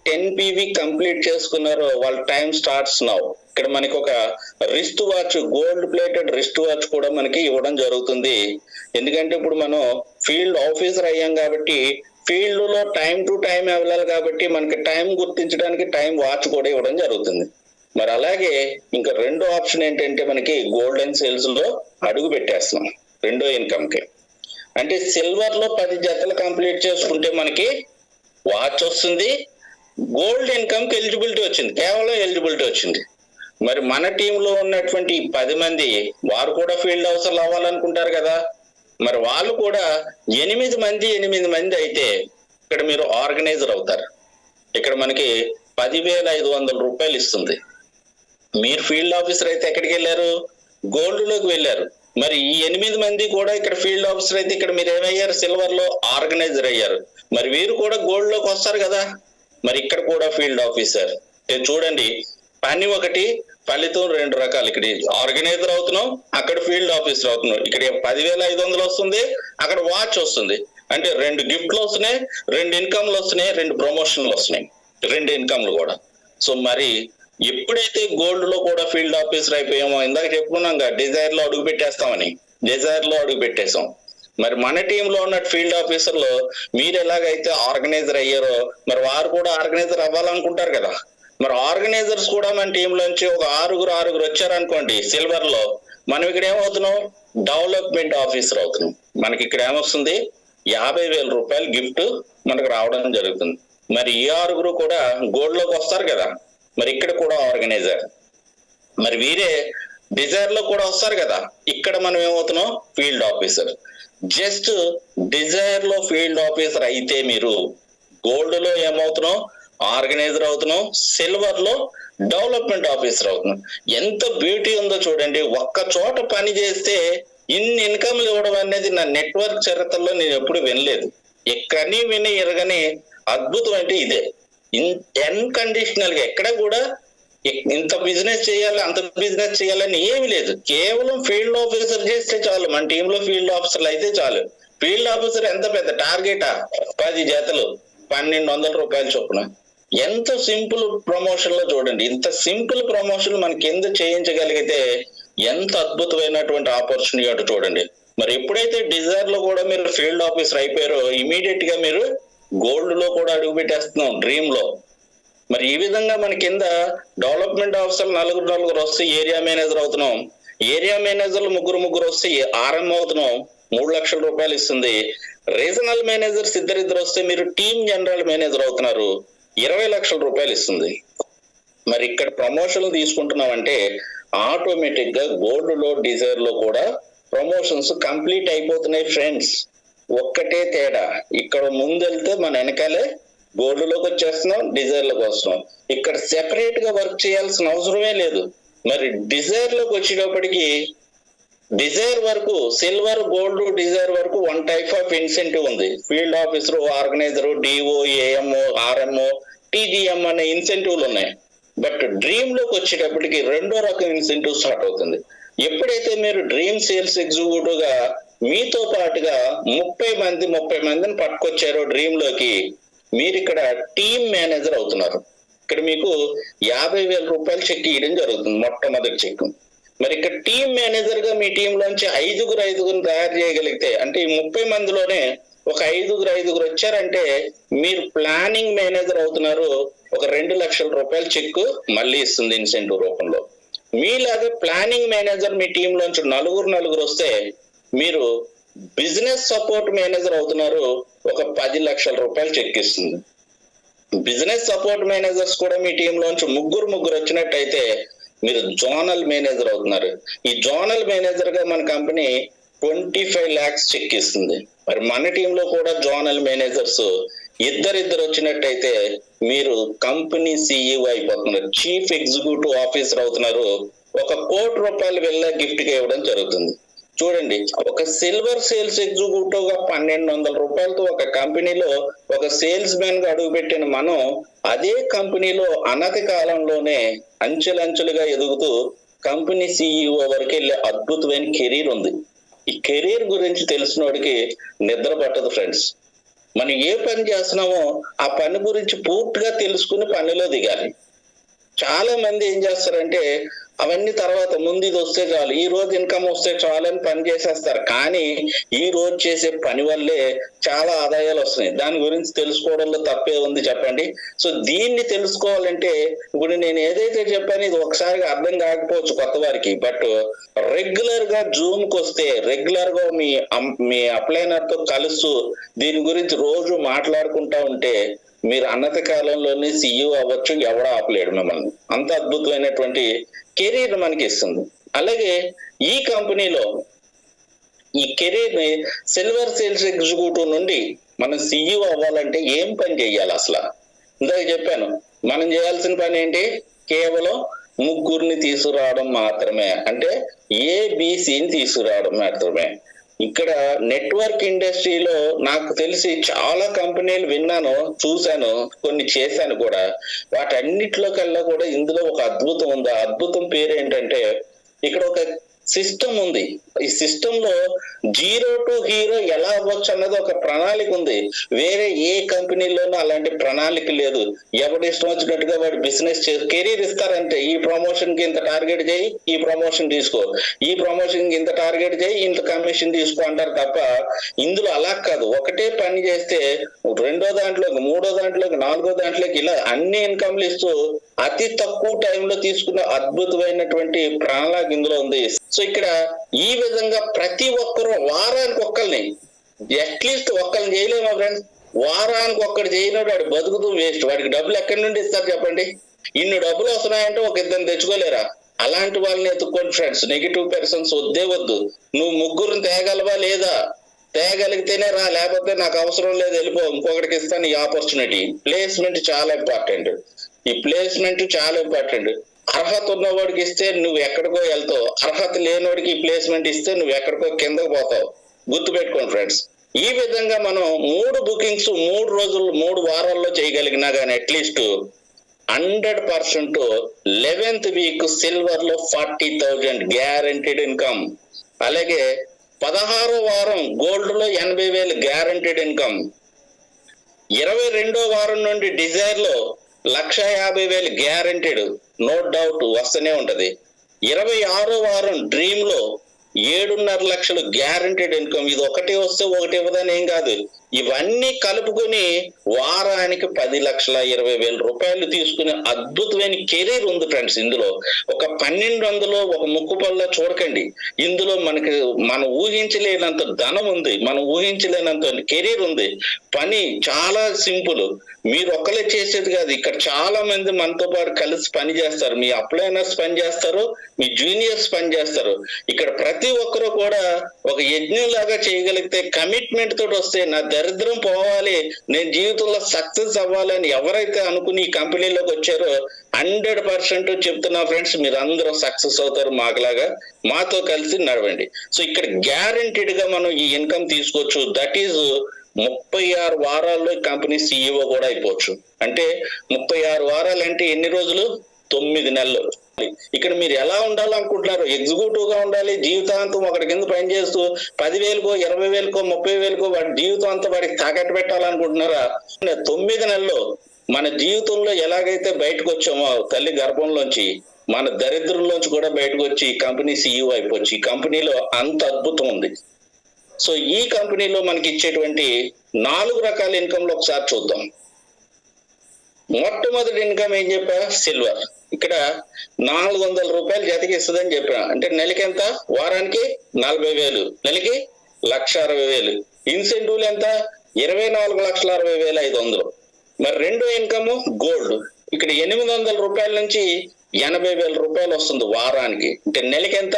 10 PV కంప్లీట్ చేసుకున్నారో వాళ్ళ టైం స్టార్ట్స్ నౌ. ఇక్కడ మనకి ఒక wrist watch, gold plated wrist watch కూడా మనకి ఇవ్వడం జరుగుతుంది. ఎందుకంటే ఇప్పుడు మనం ఫీల్డ్ ఆఫీసర్ అయ్యాం కాబట్టి ఫీల్డ్ లో టైం టు టైం వెళ్ళాలి కాబట్టి మనకి టైం గుర్తించడానికి టైం వాచ్ కూడా ఇవ్వడం జరుగుతుంది. మరి అలాగే ఇంకా రెండో ఆప్షన్ ఏంటంటే మనకి గోల్డ్ అండ్ సేల్స్ లో అడుగు పెట్టేస్తున్నాం రెండో ఇన్కమ్ కి. అంటే సిల్వర్ లో 10 జతలు కంప్లీట్ చేసుకుంటే మనకి వాచ్ వస్తుంది, గోల్డ్ ఇన్కమ్ కి ఎలిజిబిలిటీ వచ్చింది, కేవలం ఎలిజిబిలిటీ వచ్చింది. మరి మన టీంలో ఉన్నటువంటి 10 మంది వారు కూడా ఫీల్డ్ ఆఫీసర్లు అవ్వాలనుకుంటారు కదా. మరి వాళ్ళు కూడా 8 మంది అయితే ఇక్కడ మీరు ఆర్గనైజర్ అవుతారు. ఇక్కడ మనకి 10,500 రూపాయలు ఇస్తుంది. మీరు ఫీల్డ్ ఆఫీసర్ అయితే ఎక్కడికి వెళ్ళారు? గోల్డ్ లోకి వెళ్ళారు. మరి ఈ 8 మంది కూడా ఇక్కడ ఫీల్డ్ ఆఫీసర్ అయితే ఇక్కడ మీరు ఏమయ్యారు? సిల్వర్ లో ఆర్గనైజర్ అయ్యారు. మరి వీరు కూడా గోల్డ్ లోకి వస్తారు కదా. మరి ఇక్కడ కూడా ఫీల్డ్ ఆఫీసర్. చూడండి, పని ఒకటి, ఫలితం 2 రకాలు. ఇక్కడ ఆర్గనైజర్ అవుతున్నాం, అక్కడ ఫీల్డ్ ఆఫీసర్ అవుతున్నాం. ఇక్కడ 10,500 వస్తుంది, అక్కడ వాచ్ వస్తుంది. అంటే 2 గిఫ్ట్లు వస్తున్నాయి, 2 ఇన్కమ్లు వస్తున్నాయి, 2 ప్రమోషన్లు వస్తున్నాయి, 2 ఇన్కమ్లు కూడా. సో మరి ఎప్పుడైతే గోల్డ్ లో కూడా ఫీల్డ్ ఆఫీసర్ అయిపోయామో, ఇందాక చెప్పుకున్నాం డిజైర్ లో అడుగు పెట్టేస్తామని, డిజైర్ లో అడుగు పెట్టేసాం. మరి మన టీంలో ఉన్న ఫీల్డ్ ఆఫీసర్ లో మీరు ఎలాగైతే ఆర్గనైజర్ అయ్యారో మరి వారు కూడా ఆర్గనైజర్ అవ్వాలనుకుంటారు కదా. మరి ఆర్గనైజర్స్ కూడా మన టీంలోంచి ఒక 6 వచ్చారనుకోండి సిల్వర్ లో, మనం ఇక్కడ ఏమవుతున్నాం? డెవలప్మెంట్ ఆఫీసర్ అవుతున్నాం. మనకి ఇక్కడ ఏమొస్తుంది? 50,000 రూపాయలు గిఫ్ట్ మనకు రావడం జరుగుతుంది. మరి ఈ 6 కూడా గోల్డ్ లోకి వస్తారు కదా. మరి ఇక్కడ కూడా ఆర్గనైజర్. మరి వీరే డిజైర్ లో కూడా వస్తారు కదా. ఇక్కడ మనం ఏమవుతున్నాం? Field officer. జస్ట్ డిజైర్ లో ఫీల్డ్ ఆఫీసర్ అయితే మీరు గోల్డ్ లో ఏమవుతున్నాం? ఆర్గనైజర్ అవుతున్నాం, సిల్వర్ లో డెవలప్మెంట్ ఆఫీసర్ అవుతున్నాం. ఎంత బ్యూటీ ఉందో చూడండి. ఒక్క చోట పని చేస్తే ఇన్ని ఇన్కమ్లు ఇవ్వడం అనేది నా నెట్వర్క్ చరిత్రలో నేను ఎప్పుడు వినలేదు. ఎక్కడని విని ఎరగని అద్భుతం అంటే ఇదే. అన్కండిషనల్ గా ఎక్కడ కూడా ఇంత బిజినెస్ చేయాలి, అంత బిజినెస్ చేయాలని ఏమి లేదు. కేవలం ఫీల్డ్ ఆఫీసర్ చేస్తే చాలు. మన టీంలో ఫీల్డ్ ఆఫీసర్లు అయితే చాలు. ఫీల్డ్ ఆఫీసర్ ఎంత పెద్ద టార్గెటా? 10 జతలు 1,200 రూపాయలు చొప్పున. ఎంత సింపుల్ ప్రమోషన్ లో చూడండి. ఇంత సింపుల్ ప్రమోషన్ మన కింద చేయించగలిగితే ఎంత అద్భుతమైనటువంటి ఆపర్చునిటీ అటు చూడండి. మరి ఎప్పుడైతే డిజైర్ లో కూడా మీరు ఫీల్డ్ ఆఫీసర్ అయిపోయారో ఇమీడియట్ గా మీరు గోల్డ్ లో కూడా అడుగు పెట్టేస్తున్నాం, డ్రీమ్ లో. మరి ఈ విధంగా మన కింద డెవలప్మెంట్ ఆఫీసర్ 4 వస్తే ఏరియా మేనేజర్ అవుతున్నాం. ఏరియా మేనేజర్లు 3 వస్తే RM అవుతున్నాం, 3 లక్షల రూపాయలు ఇస్తుంది. రీజనల్ మేనేజర్స్ 2 వస్తే మీరు టీమ్ జనరల్ మేనేజర్ అవుతున్నారు, 20 లక్షల రూపాయలు ఇస్తుంది. మరి ఇక్కడ ప్రమోషన్లు తీసుకుంటున్నామంటే ఆటోమేటిక్ గా గోల్డ్ లో డిజైర్ లో కూడా ప్రమోషన్స్ కంప్లీట్ అయిపోతున్నాయి ఫ్రెండ్స్. ఒక్కటే తేడా, ఇక్కడ ముందెళ్తే మన వెనకాలే గోల్డ్ లోకి వచ్చేస్తున్నాం, డిజైర్ లోకి వస్తున్నాం. ఇక్కడ సెపరేట్ గా వర్క్ చేయాల్సిన అవసరమే లేదు. మరి డిజైర్ లోకి వచ్చేటప్పటికి డిజైర్ వరకు సిల్వర్, గోల్డ్, డిజైర్ వరకు 1 టైప్ ఆఫ్ ఇన్సెంటివ్ ఉంది. Field officer, organizer, DO, AMO, RMO, TGM అనే ఇన్సెంటివ్లు ఉన్నాయి. బట్ డ్రీమ్ లోకి వచ్చేటప్పటికి 2వ రకం ఇన్సెంటివ్ స్టార్ట్ అవుతుంది. ఎప్పుడైతే మీరు డ్రీమ్ సేల్స్ ఎగ్జిక్యూటివ్ గా మీతో పాటుగా 30 మందిని పట్టుకొచ్చారో డ్రీమ్ లోకి, మీరు ఇక్కడ టీమ్ మేనేజర్ అవుతున్నారు. ఇక్కడ మీకు 50,000 రూపాయలు చెక్ ఇవ్వడం జరుగుతుంది, మొట్టమొదటి చెక్. మరి ఇక్కడ టీమ్ మేనేజర్ గా మీ టీం లోంచి 5 తయారు చేయగలిగితే, అంటే ఈ 30 మందిలోనే ఒక 5 వచ్చారంటే మీరు ప్లానింగ్ మేనేజర్ అవుతున్నారు. ఒక 2 లక్షల రూపాయల చెక్ మళ్ళీ ఇస్తుంది ఇన్సెంటివ్ రూపంలో. మీలాగా ప్లానింగ్ మేనేజర్ మీ టీం లోంచి 4 వస్తే మీరు బిజినెస్ సపోర్ట్ మేనేజర్ అవుతున్నారు, ఒక 10 లక్షల రూపాయలు చెక్ ఇస్తుంది. బిజినెస్ సపోర్ట్ మేనేజర్స్ కూడా మీ టీం లోంచి 3 వచ్చినట్టయితే మీరు జోనల్ మేనేజర్ అవుతున్నారు. ఈ జోనల్ మేనేజర్ గా మన కంపెనీ 25 lakhs చెక్ ఇస్తుంది. మరి మన టీంలో కూడా జోనల్ మేనేజర్స్ 2 వచ్చినట్టయితే మీరు కంపెనీ CEO అయిపోతున్నారు, చీఫ్ ఎగ్జిక్యూటివ్ ఆఫీసర్ అవుతున్నారు. 1 కోటి రూపాయలు వెళ్ళే గిఫ్ట్ గా ఇవ్వడం జరుగుతుంది. చూడండి, ఒక సిల్వర్ సేల్స్ ఎగ్జిక్యూటివ్ గా 1,200 రూపాయలతో ఒక కంపెనీలో ఒక సేల్స్ మ్యాన్ గా అడుగుపెట్టిన మనం అదే కంపెనీలో అనతి కాలంలోనే అంచెలంచెలుగా ఎదుగుతూ కంపెనీ CEO వరకు వెళ్ళే అద్భుతమైన కెరీర్ ఉంది. ఈ కెరీర్ గురించి తెలిసినోడికి నిద్ర పట్టదు ఫ్రెండ్స్. మనం ఏ పని చేస్తున్నామో ఆ పని గురించి పూర్తిగా తెలుసుకుని పనిలో దిగాలి. చాలా మంది ఏం చేస్తారంటే అవన్నీ తర్వాత ముందు ఇది వస్తే చాలు, ఈ రోజు ఇన్కమ్ వస్తే చాలు అని పని చేసేస్తారు. కానీ ఈ రోజు చేసే పని వల్లే చాలా ఆదాయాలు వస్తున్నాయి. దాని గురించి తెలుసుకోవడంలో తప్పే ఉంది చెప్పండి. సో దీన్ని తెలుసుకోవాలంటే ఇప్పుడు నేను ఏదైతే చెప్పానో ఇది ఒకసారిగా అర్థం కాకపోవచ్చు కొత్త వారికి, బట్ రెగ్యులర్ గా జూమ్ కి వస్తే, రెగ్యులర్ గా మీ అప్లైనర్ తో కలుస్తూ దీని గురించి రోజు మాట్లాడుకుంటా ఉంటే మీరు అన్నత కాలంలోనే CEO అవ్వచ్చు, ఎవడో ఆపలేడు మిమ్మల్ని. అంత అద్భుతమైనటువంటి కెరీర్ మనకి ఇస్తుంది. అలాగే ఈ కంపెనీలో ఈ కెరీర్ ని సిల్వర్ సేల్స్ ఎగ్జిక్యూటివ్ నుండి మనం CEO అవ్వాలంటే ఏం పని చేయాలి అసలు? ఇందాక చెప్పాను, మనం చేయాల్సిన పని ఏంటి? కేవలం ముగ్గురిని తీసుకురావడం మాత్రమే, అంటే ABCని తీసుకురావడం మాత్రమే. ఇక్కడ నెట్వర్క్ ఇండస్ట్రీలో నాకు తెలిసి చాలా కంపెనీలు విన్నాను, చూశాను, కొన్ని చేశాను కూడా. వాటన్నిటిలో కల్లా కూడా ఇందులో ఒక అద్భుతం ఉంది. ఆ అద్భుతం పేరు ఏంటంటే, ఇక్కడ ఒక సిస్టమ్ ఉంది. ఈ సిస్టమ్ లో 0 to హీరో ఎలా అవ్వచ్చు అన్నది ఒక ప్రణాళిక ఉంది. వేరే ఏ కంపెనీలోనూ అలాంటి ప్రణాళిక లేదు. ఎవడు ఇష్టం వచ్చినట్టుగా వాడు బిజినెస్ కెరీర్ ఇస్తారంటే, ఈ ప్రమోషన్ కి ఇంత టార్గెట్ చేయి, ఈ ప్రమోషన్ తీసుకో, ఈ ప్రమోషన్ కి ఇంత టార్గెట్ చేయి, ఇంత కమిషన్ తీసుకో అంటారు తప్ప ఇందులో అలా కాదు. ఒకటే పని చేస్తే రెండో దాంట్లోకి, మూడో దాంట్లోకి, నాలుగో దాంట్లోకి ఇలా అన్ని ఇన్కమ్లు ఇస్తూ అతి తక్కువ టైంలో తీసుకున్న అద్భుతమైనటువంటి ప్రణాళిక ఇందులో ఉంది. సో ఇక్కడ ఈ విధంగా ప్రతి ఒక్కరూ వారానికి ఒక్కరిని, అట్లీస్ట్ ఒక్కరిని చేయలేమా ఫ్రెండ్స్? వారానికి ఒక్కడు చేయలేడు, వాడు బతుకుతూ వేస్ట్. వాడికి డబ్బులు ఎక్కడి నుండి ఇస్తారు చెప్పండి? ఇన్ని డబ్బులు వస్తున్నాయంటే ఒక ఇద్దరిని తెచ్చుకోలేరా? అలాంటి వాళ్ళని ఎత్తుకోండి ఫ్రెండ్స్. నెగిటివ్ పర్సన్స్ వద్దే వద్దు. నువ్వు ముగ్గురిని తేగలవా లేదా? తేగలిగితేనే రా, లేకపోతే నాకు అవసరం లేదు, వెళ్ళిపో, ఇంకొకటికి ఇస్తాను ఈ ఆపర్చునిటీ. ప్లేస్మెంట్ చాలా ఇంపార్టెంట్. ఈ ప్లేస్మెంట్ చాలా ఇంపార్టెంట్. అర్హత ఉన్నవాడికి ఇస్తే నువ్వు ఎక్కడికో వెళ్తావు, అర్హత లేనివాడికి ప్లేస్మెంట్ ఇస్తే నువ్వు ఎక్కడికో కిందకు పోతావు. గుర్తుపెట్టుకోండి ఫ్రెండ్స్. ఈ విధంగా మనం 3 బుకింగ్స్ 3 రోజులు 3 వారాల్లో చేయగలిగినా కానీ అట్లీస్ట్ 100% 11th వీక్ సిల్వర్ లో 40,000 గ్యారంటీడ్ ఇన్కమ్. అలాగే 16వ వారం గోల్డ్ లో 80,000 గ్యారంటీడ్ ఇన్కమ్. 22వ వారం నుండి డిజైర్ లో 1,50,000 గ్యారంటీడ్, నో డౌట్ వస్తూనే ఉంటది. 26వ వారం డ్రీమ్ లో 7.5 లక్షలు గ్యారంటీడ్ ఇన్కమ్. ఇది ఒకటి వస్తే ఒకటి ఇవ్వదని ఏం కాదు, ఇవన్నీ కలుపుకొని వారానికి 10,20,000 రూపాయలు తీసుకునే అద్భుతమైన కెరీర్ ఉంది ఫ్రెండ్స్. ఇందులో ఒక 1200 ఒక ముక్కు పళ్ళ చూడకండి. ఇందులో మనం ఊహించలేనంత ధనం ఉంది, మనం ఊహించలేనంత కెరీర్ ఉంది. పని చాలా సింపుల్. మీరు ఒక్కలే చేసేది కాదు, ఇక్కడ చాలా మంది మనతో పాటు కలిసి పని చేస్తారు. మీ అప్లైనర్స్ పని చేస్తారు, మీ జూనియర్స్ పని చేస్తారు. ఇక్కడ ప్రతి ఒక్కరు కూడా ఒక యజ్ఞం లాగా చేయగలిగితే, కమిట్మెంట్ తోటి వస్తే, నా దరిద్రం పోవాలి, నేను జీవితంలో సక్సెస్ అవ్వాలని ఎవరైతే అనుకుని ఈ కంపెనీలోకి వచ్చారో 100% చెప్తున్నా ఫ్రెండ్స్, మీరు అందరూ సక్సెస్ అవుతారు. మాకులాగా మాతో కలిసి నడవండి. సో ఇక్కడ గ్యారంటీడ్ గా మనం ఈ ఇన్కమ్ తీసుకోవచ్చు. దట్ ఈజ్ 36 వారాల్లో కంపెనీ CEO కూడా అయిపోవచ్చు. అంటే 36 వారాలు అంటే ఎన్ని రోజులు? 9 నెలలు. ఇక్కడ మీరు ఎలా ఉండాలనుకుంటున్నారు? ఎగ్జిక్యూటివ్ గా ఉండాలి, జీవితాంతం ఒకటి కింద పని చేస్తూ 10,000కో 20,000కో 30,000కో వాడి జీవితం అంతా వాడికి తాకట్టు పెట్టాలనుకుంటున్నారా? 9 నెలల్లో మన జీవితంలో ఎలాగైతే బయటకు వచ్చామో తల్లి గర్భంలోంచి, మన దరిద్రంలోంచి కూడా బయటకు వచ్చి కంపెనీ CEO అయిపోవచ్చు. ఈ కంపెనీలో అంత అద్భుతం ఉంది. సో ఈ కంపెనీలో మనకి ఇచ్చేటువంటి 4 రకాల ఇన్కమ్ లో ఒకసారి చూద్దాం. మొట్టమొదటి ఇన్కమ్ ఏం చెప్పా? సిల్వర్. ఇక్కడ 400 రూపాయలు జతకి ఇస్తుందని చెప్పా. అంటే నెలకి ఎంత? వారానికి 40,000, నెలకి 1,60,000. ఇన్సెంటివ్లు ఎంత? 24,60,500. మరి రెండో ఇన్కమ్ గోల్డ్. ఇక్కడ 800 రూపాయల నుంచి 80,000 రూపాయలు వస్తుంది వారానికి. అంటే నెలకి ఎంత?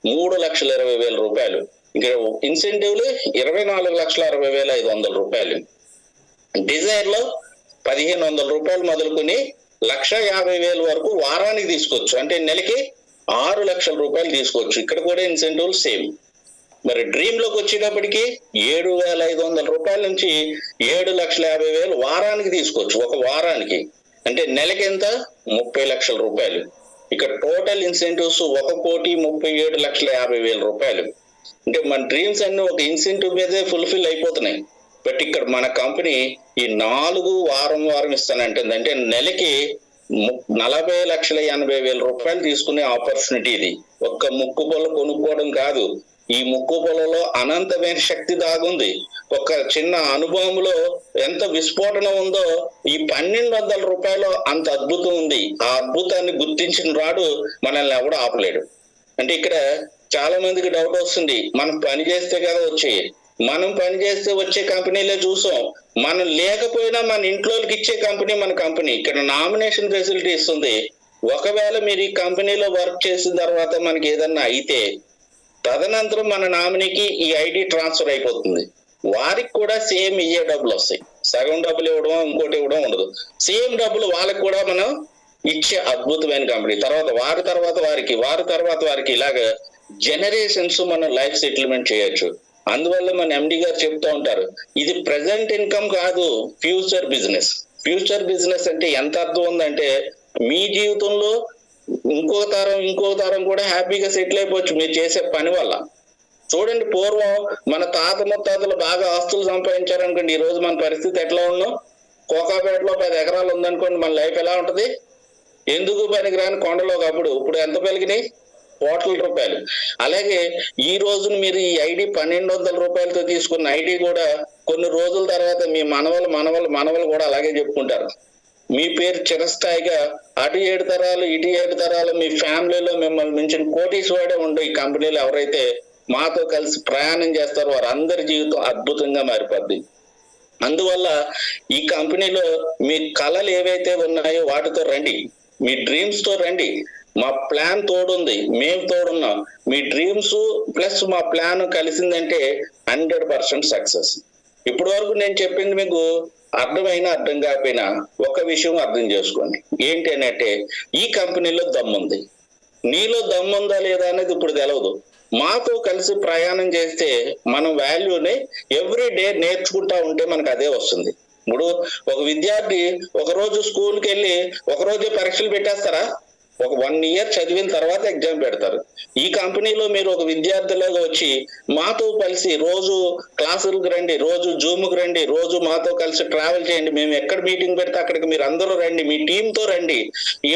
3,20,000 రూపాయలు. ఇక్కడ ఇన్సెంటివ్లు 24,60,500 రూపాయలు. డిజైర్ లో 1,500 రూపాయలు మొదలుకొని 1,50,000 వరకు వారానికి తీసుకోవచ్చు. అంటే నెలకి 6 లక్షల రూపాయలు తీసుకోవచ్చు. ఇక్కడ కూడా ఇన్సెంటివ్లు సేమ్. మరి డ్రీమ్ లోకి వచ్చేటప్పటికి 7,500 రూపాయల నుంచి 7,50,000 వారానికి తీసుకోవచ్చు, ఒక వారానికి. అంటే నెలకి ఎంత? 30 లక్షల రూపాయలు. ఇక్కడ టోటల్ ఇన్సెంటివ్స్ 1,37,50,000 రూపాయలు. అంటే మన డ్రీమ్స్ అన్ని ఒక ఇన్సెంటివ్ మీదే ఫుల్ఫిల్ అయిపోతున్నాయి. బట్ ఇక్కడ మన కంపెనీ ఈ 4 వారం ఇస్తానంటుంది. అంటే నెలకి 40,80,000 రూపాయలు తీసుకునే ఆపర్చునిటీ ఇది. ఒక్క ముక్కు పొల కొనుక్కోవడం కాదు, ఈ ముక్కు పొలలో అనంతమైన శక్తి దాగుంది. ఒక చిన్న అనుభవంలో ఎంత విస్ఫోటన ఉందో ఈ 1,200 రూపాయలు అంత అద్భుతం ఉంది. ఆ అద్భుతాన్ని గుర్తించిన రాడు మనల్ని ఎవడు ఆపలేడు. అంటే ఇక్కడ చాలా మందికి డౌట్ వస్తుంది, మనం పని చేస్తే కదా వచ్చేది. మనం పని చేస్తే వచ్చే కంపెనీలే చూసాం, మనం లేకపోయినా మన ఇంట్లోకి ఇచ్చే కంపెనీ మన కంపెనీ. ఇక్కడ నామినేషన్ ఫెసిలిటీ ఇస్తుంది. ఒకవేళ మీరు ఈ కంపెనీలో వర్క్ చేసిన తర్వాత మనకి ఏదన్నా అయితే తదనంతరం మన నామినీకి ఈ ఐడి ట్రాన్స్ఫర్ అయిపోతుంది. వారికి కూడా సేమ్ ఇయ్యే డబ్బులు వస్తాయి. సగం డబ్బులు ఇవ్వడం ఇంకోటి ఇవ్వడం ఉండదు. సేమ్ డబ్బులు వాళ్ళకి కూడా మనం ఇచ్చే అద్భుతమైన కంపెనీ. వారి తర్వాత వారికి ఇలాగ జనరేషన్స్ మనం లైఫ్ సెటిల్మెంట్ చేయొచ్చు. అందువల్ల మన ఎండి గారు చెప్తూ ఉంటారు, ఇది ప్రెసెంట్ ఇన్కమ్ కాదు, ఫ్యూచర్ బిజినెస్. ఫ్యూచర్ బిజినెస్ అంటే ఎంత అర్థం ఉందంటే మీ జీవితంలో ఇంకో తరం కూడా హ్యాపీగా సెటిల్ అయిపోవచ్చు మీరు చేసే పని వల్ల. చూడండి, పూర్వం మన తాత ముత్తాతలు బాగా ఆస్తులు సంపాదించారనుకోండి, ఈ రోజు మన పరిస్థితి ఎట్లా ఉన్నాం? కోకాపేటలో 10 ఎకరాలు ఉందనుకోండి, మన లైఫ్ ఎలా ఉంటది? ఎందుకు పనికిరాని కొండలో అప్పుడు ఇప్పుడు ఎంత పెరిగినాయి? కోట్ల రూపాయలు. అలాగే ఈ రోజున మీరు ఈ ఐడి 1,200 రూపాయలతో తీసుకున్న ఐడి కూడా కొన్ని రోజుల తర్వాత మీ మనవలు కూడా అలాగే చెప్పుకుంటారు. మీ పేరు చిరస్థాయిగా అటు 7 తరాలు ఇటు 7 తరాలు మీ ఫ్యామిలీలో మిమ్మల్ని మించిన కోటీశ్వరుడే ఉండు. ఈ కంపెనీలో ఎవరైతే మాతో కలిసి ప్రయాణం చేస్తారో వారందరి జీవితం అద్భుతంగా మారిపోద్ది. అందువల్ల ఈ కంపెనీలో మీ కళలు ఏవైతే ఉన్నాయో వాటితో రండి, మీ డ్రీమ్స్ తో రండి. మా ప్లాన్ తోడుంది, మేము తోడున్నాం. మీ డ్రీమ్స్ ప్లస్ మా ప్లాన్ కలిసిందంటే 100% సక్సెస్. ఇప్పటి వరకు నేను చెప్పింది మీకు అర్థమైనా అర్థం కాకపోయినా ఒక విషయం అర్థం చేసుకోండి. ఏంటి అంటే ఈ కంపెనీలో దమ్ముంది. నీలో దమ్ముందా లేదా అనేది ఇప్పుడు తెలవదు. మాతో కలిసి ప్రయాణం చేస్తే మనం వాల్యూని ఎవ్రీ డే నేర్చుకుంటా ఉంటే మనకు అదే వస్తుంది. ఇప్పుడు ఒక విద్యార్థి ఒకరోజు స్కూల్కి వెళ్ళి ఒకరోజే పరీక్షలు పెట్టేస్తారా? ఒక 1 ఇయర్ చదివిన తర్వాత ఎగ్జామ్ పెడతారు. ఈ కంపెనీలో మీరు ఒక విద్యార్థిలాగా వచ్చి మాతో కలిసి రోజు క్లాసులకు రండి, రోజు జూమ్కి రండి, రోజు మాతో కలిసి ట్రావెల్ చేయండి. మేము ఎక్కడ మీటింగ్ పెడితే అక్కడికి మీరు అందరూ రండి, మీ టీంతో రండి.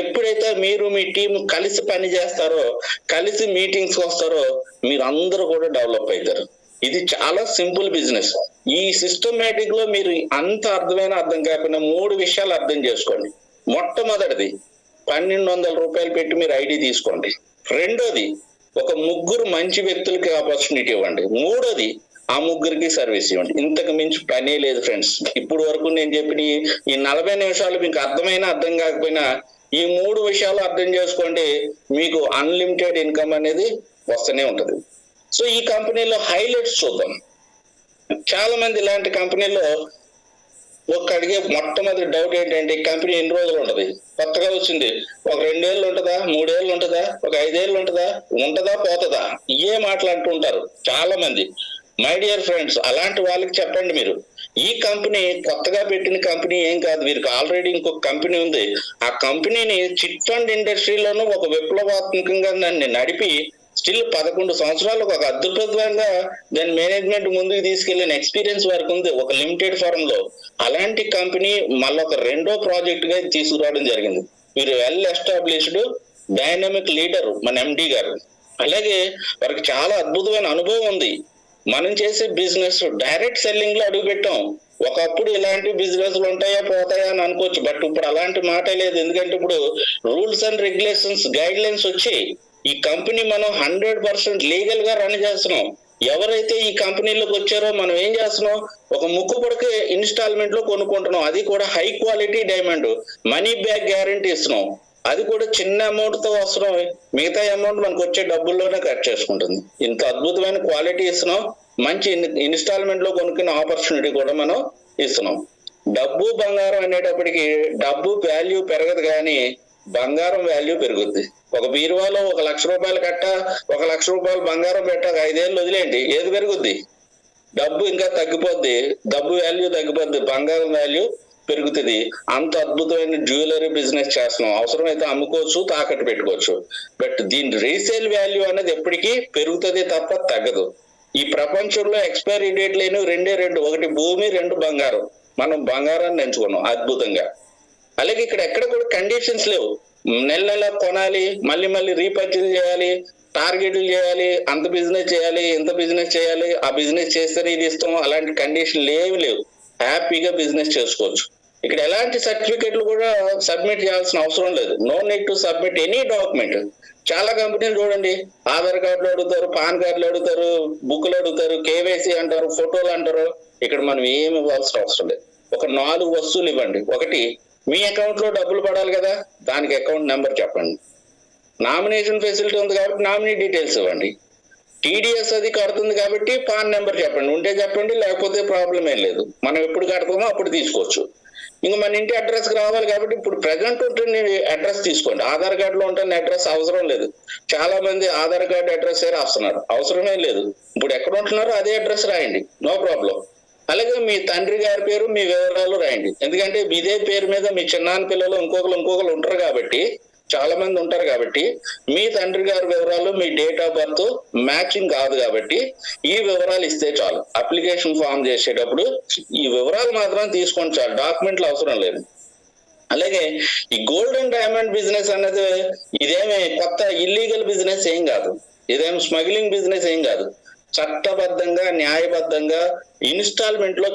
ఎప్పుడైతే మీరు మీ టీం కలిసి పని చేస్తారో, కలిసి మీటింగ్స్ వస్తారో, మీరు అందరూ కూడా డెవలప్ అవుతారు. ఇది చాలా సింపుల్ బిజినెస్. ఈ సిస్టమేటిక్ లో మీరు అంత అర్థం కాకపోయినా 3 విషయాలు అర్థం చేసుకోండి. మొట్టమొదటిది 1,200 రూపాయలు పెట్టి మీరు ఐడి తీసుకోండి. రెండోది ఒక 3 మంచి వ్యక్తులకి ఆపర్చునిటీ ఇవ్వండి. మూడోది ఆ 3కి సర్వీస్ ఇవ్వండి. ఇంతకు మించి పనే లేదు ఫ్రెండ్స్. ఇప్పుడు వరకు నేను చెప్పిన ఈ 40 నిమిషాలు మీకు అర్థమైనా అర్థం కాకపోయినా ఈ 3 విషయాలు అర్థం చేసుకోండి, మీకు అన్లిమిటెడ్ ఇన్కమ్ అనేది వస్తూనే ఉంటది. సో ఈ కంపెనీలో హైలైట్స్ చూద్దాం. చాలా మంది ఇలాంటి కంపెనీలో అడిగే మొట్టమొదటి డౌట్ ఏంటంటే ఈ కంపెనీ ఎన్ని రోజులు ఉంటది? కొత్తగా వచ్చింది, ఒక 2 ఏళ్ళు ఉంటదా, 3 ఏళ్ళు ఉంటదా, ఒక 5 ఏళ్ళు ఉంటదా పోతుందా? ఇవే మాట్లాడుతుంటారు చాలా మంది. మై డియర్ ఫ్రెండ్స్, అలాంటి వాళ్ళకి చెప్పండి, మీరు ఈ కంపెనీ కొత్తగా పెట్టిన కంపెనీ ఏం కాదు. వీరికి ఆల్రెడీ ఇంకొక కంపెనీ ఉంది. ఆ కంపెనీని చిట్ ఫండ్ ఇండస్ట్రీలోనూ ఒక విప్లవాత్మకంగా దాన్ని నడిపి స్టిల్ 11 సంవత్సరాలకు ఒక అద్భుతంగా దాని మేనేజ్మెంట్ ముందుకు తీసుకెళ్లిన ఎక్స్పీరియన్స్ వరకు ఉంది ఒక లిమిటెడ్ ఫారం లో. అలాంటి కంపెనీ మళ్ళీ ఒక 2వ ప్రాజెక్ట్ గా తీసుకురావడం జరిగింది. వీరు వెల్ ఎస్టాబ్లిష్డ్ డైనమిక్ లీడర్ మన ఎండి గారు. అలాగే వారికి చాలా అద్భుతమైన అనుభవం ఉంది. మనం చేసే బిజినెస్ డైరెక్ట్ సెల్లింగ్ లో అడుగు పెట్టాం. ఒకప్పుడు ఇలాంటి బిజినెస్లు ఉంటాయా పోతాయా అని అనుకోవచ్చు, బట్ ఇప్పుడు అలాంటి మాట లేదు. ఎందుకంటే ఇప్పుడు rules and regulations guide lines వచ్చి ఈ కంపెనీ మనం 100% లీగల్ గా రన్ చేస్తున్నాం. ఎవరైతే ఈ కంపెనీలోకి వచ్చారో మనం ఏం చేస్తున్నాం, ఒక ముక్కు పొడక ఇన్స్టాల్మెంట్ లో కొనుక్కుంటున్నాం. అది కూడా high quality diamond, money back guarantee ఇస్తున్నాం. అది కూడా చిన్న అమౌంట్ తో వస్తున్నాం, మిగతా అమౌంట్ మనకు వచ్చే డబ్బుల్లోనే కట్ చేసుకుంటుంది. ఇంత అద్భుతమైన క్వాలిటీ ఇస్తున్నాం. మంచి ఇన్స్టాల్మెంట్ లో కొనుక్కునే ఆపర్చునిటీ కూడా మనం ఇస్తున్నాం. డబ్బు బంగారం అనేటప్పటికి డబ్బు వాల్యూ పెరగదు కానీ బంగారం వాల్యూ పెరుగుద్ది. ఒక బీరువాలో 1 లక్ష రూపాయలు కట్ట 1 లక్ష రూపాయలు బంగారం పెట్టాక 5 ఏళ్ళు వదిలేండి, ఏది పెరుగుద్ది? డబ్బు ఇంకా తగ్గిపోద్ది, డబ్బు వాల్యూ తగ్గిపోద్ది, బంగారం వాల్యూ పెరుగుతుంది. అంత అద్భుతమైన జ్యువెలరీ బిజినెస్ చేస్తున్నాం. అవసరమైతే అమ్ముకోవచ్చు, తాకట్టు పెట్టుకోవచ్చు. బట్ దీని రీసేల్ వాల్యూ అనేది ఎప్పటికీ పెరుగుతుంది తప్ప తగ్గదు. ఈ ప్రపంచంలో ఎక్స్పైరీ డేట్ లేని 2 ఒకటి భూమి, 2 బంగారం. మనం బంగారాన్ని ఎంచుకున్నాం అద్భుతంగా. అలాగే ఇక్కడ ఎక్కడ కూడా కండిషన్స్ లేవు. నెల నెల కొనాలి, మళ్ళీ మళ్ళీ రీపర్చేజ్ చేయాలి, టార్గెట్లు చేయాలి, అంత బిజినెస్ చేయాలి, ఇంత బిజినెస్ చేయాలి, ఆ బిజినెస్ చేస్తేనే ఇది ఇస్తాం, అలాంటి కండిషన్లు ఏమి లేవు. హ్యాపీగా బిజినెస్ చేసుకోవచ్చు. ఇక్కడ ఎలాంటి సర్టిఫికెట్లు కూడా సబ్మిట్ చేయాల్సిన అవసరం లేదు. No need to submit any document. చాలా కంపెనీలు చూడండి, ఆధార్ కార్డులు అడుగుతారు, పాన్ కార్డులు అడుగుతారు, బుక్లు అడుగుతారు, కేవైసీ అంటారు, ఫోటోలు అంటారు. ఇక్కడ మనం ఏమి ఇవ్వాల్సిన అవసరం లేదు. ఒక 4 వస్తువులు ఇవ్వండి. ఒకటి, మీ అకౌంట్ లో డబ్బులు పడాలి కదా, దానికి అకౌంట్ నెంబర్ చెప్పండి. నామినేషన్ ఫెసిలిటీ ఉంది కాబట్టి నామినీ డీటెయిల్స్ ఇవ్వండి. టీడీఎస్ అది కడుతుంది కాబట్టి పాన్ నెంబర్ చెప్పండి. ఉంటే చెప్పండి, లేకపోతే ప్రాబ్లం ఏం లేదు. మనం ఎప్పుడు కడతామో అప్పుడు తీసుకోవచ్చు. ఇంకా మన ఇంటి అడ్రస్ కి రావాలి కాబట్టి ఇప్పుడు ప్రెసెంట్ ఉంటుంది అడ్రస్ తీసుకోండి. ఆధార్ కార్డులో ఉంటుంది అడ్రస్ అవసరం లేదు. చాలా మంది ఆధార్ కార్డు అడ్రస్ రాస్తున్నారు, అవసరమే లేదు. ఇప్పుడు ఎక్కడ ఉంటున్నారో అదే అడ్రస్ రాయండి, నో ప్రాబ్లం. అలాగే మీ తండ్రి గారి పేరు, మీ వివరాలు రాయండి. ఎందుకంటే ఇదే పేరు మీద మీ చిన్నాన్న పిల్లలు ఇంకొకరు ఉంటారు కాబట్టి, చాలా మంది ఉంటారు కాబట్టి, మీ తండ్రి గారి వివరాలు, మీ డేట్ ఆఫ్ బర్త్ మ్యాచింగ్ కాదు కాబట్టి ఈ వివరాలు ఇస్తే చాలు. అప్లికేషన్ ఫామ్ చేసేటప్పుడు ఈ వివరాలు మాత్రం తీసుకోండి చాలు, డాక్యుమెంట్లు అవసరం లేదు. అలాగే ఈ గోల్డ్ అండ్ డైమండ్ బిజినెస్ అన్నది ఇదేమి కొత్త ఇల్లీగల్ బిజినెస్ ఏం కాదు, ఇదేమి స్మగ్లింగ్ బిజినెస్ ఏం కాదు. చట్టబద్ధంగా, న్యాయబద్ధంగా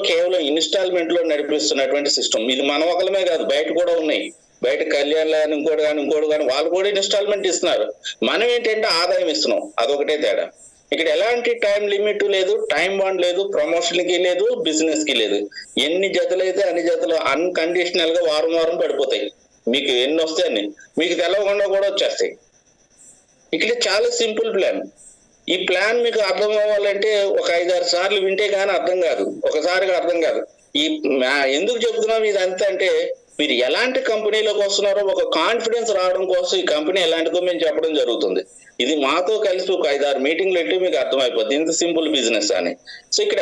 కేవలం ఇన్స్టాల్మెంట్ లో నడిపిస్తున్నటువంటి సిస్టమ్ ఇది. మన ఒకలమే కాదు, బయట కూడా ఉన్నాయి. బయట కళ్యాణ్ అని ఇంకోటి కానీ వాళ్ళు కూడా ఇన్స్టాల్మెంట్ ఇస్తున్నారు. మనం ఏంటంటే ఆదాయం ఇస్తున్నాం, అదొకటే తేడా. ఇక్కడ ఎలాంటి టైం లిమిట్ లేదు, టైం బాండ్ లేదు, ప్రమోషన్ కి లేదు, బిజినెస్ కి లేదు. ఎన్ని జతలు అయితే అన్ని జతలు అన్కండిషనల్ గా వారం పడిపోతాయి. మీకు ఎన్ని వస్తాయని మీకు తెలవకుండా కూడా వచ్చేస్తాయి. ఇక్కడ చాలా సింపుల్ ప్లాన్. ఈ ప్లాన్ మీకు అర్థం అవ్వాలంటే ఒక 5-6 సార్లు వింటే కానీ అర్థం కాదు, ఒకసారిగా అర్థం కాదు. ఎందుకు చెప్తున్నాం ఇదంతా అంటే, మీరు ఎలాంటి కంపెనీలోకి వస్తున్నారో ఒక కాన్ఫిడెన్స్ రావడం కోసం ఈ కంపెనీ ఎలాంటిదో మేము చెప్పడం జరుగుతుంది. ఇది మాతో కలిసి ఒక 5-6 మీటింగ్లు పెట్టి మీకు అర్థమైపోద్ది ఇంత సింపుల్ బిజినెస్ అని. సో ఇక్కడ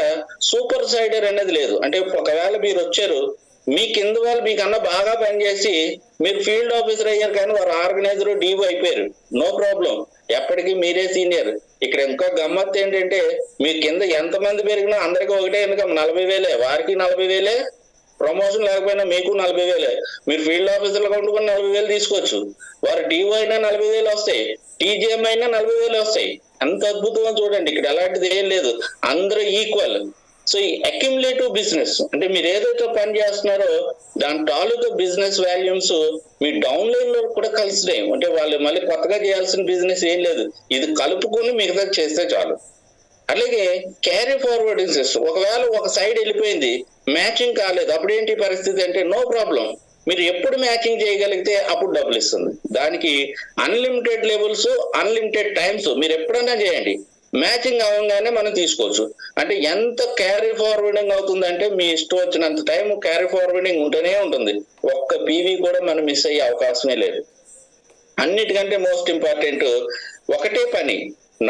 సూపర్ సైడర్ అనేది లేదు. అంటే ఒకవేళ మీరు వచ్చారు, మీ కింద వాళ్ళు మీకన్నా బాగా పనిచేసి మీరు ఫీల్డ్ ఆఫీసర్ అయ్యారు కానీ వారు ఆర్గనైజర్ డీఓ అయిపోయారు, నో ప్రాబ్లం, ఎప్పటికీ మీరే సీనియర్. ఇక్కడ ఇంకో గమ్మత్తు ఏంటంటే, మీ కింద ఎంతమంది పెరిగినా అందరికీ ఒకటే ఇన్కమ్, 40,000, వారికి 40,000, ప్రమోషన్ లేకపోయినా మీకు 40,000. మీరు ఫీల్డ్ ఆఫీసర్లు కొంటుకుని 40,000 తీసుకోవచ్చు, వారు డిఓ అయినా 40,000 వస్తాయి, టీజీఎం అయినా 40,000 వస్తాయి. అంత అద్భుతంగా చూడండి, ఇక్కడ ఎలాంటిది ఏం లేదు, అందరూ ఈక్వల్. సో ఈ అక్యుములేటివ్ బిజినెస్ అంటే మీరు ఏదైతే పని చేస్తున్నారో దాని తాలూకా బిజినెస్ వాల్యూమ్స్ మీ డౌన్ లైన్ లో కూడా కలిసినాయి. అంటే వాళ్ళు మళ్ళీ కొత్తగా చేయాల్సిన బిజినెస్ ఏం లేదు, ఇది కలుపుకొని మిగతా చేస్తే చాలు. అలాగే క్యారీ ఫార్వర్డింగ్ సిస్టమ్. ఒకవేళ ఒక సైడ్ వెళ్ళిపోయింది, మ్యాచింగ్ కాలేదు, అప్పుడేంటి పరిస్థితి అంటే నో ప్రాబ్లం, మీరు ఎప్పుడు మ్యాచింగ్ చేయగలిగితే అప్పుడు డబ్బులు ఇస్తుంది. దానికి అన్లిమిటెడ్ లెవెల్స్, అన్లిమిటెడ్ టైమ్స్ మీరు ఎప్పుడైనా చేయండి, మ్యాచింగ్ అవ్వగానే మనం తీసుకోవచ్చు. అంటే ఎంత క్యారీ ఫార్వర్డింగ్ అవుతుందంటే మీ ఇష్టం వచ్చినంత టైం క్యారీ ఫార్వర్డింగ్ ఉంటూనే ఉంటుంది. ఒక్క పీవీ కూడా మనం మిస్ అయ్యే అవకాశమే లేదు. అన్నిటికంటే మోస్ట్ ఇంపార్టెంట్ ఒకటే పని,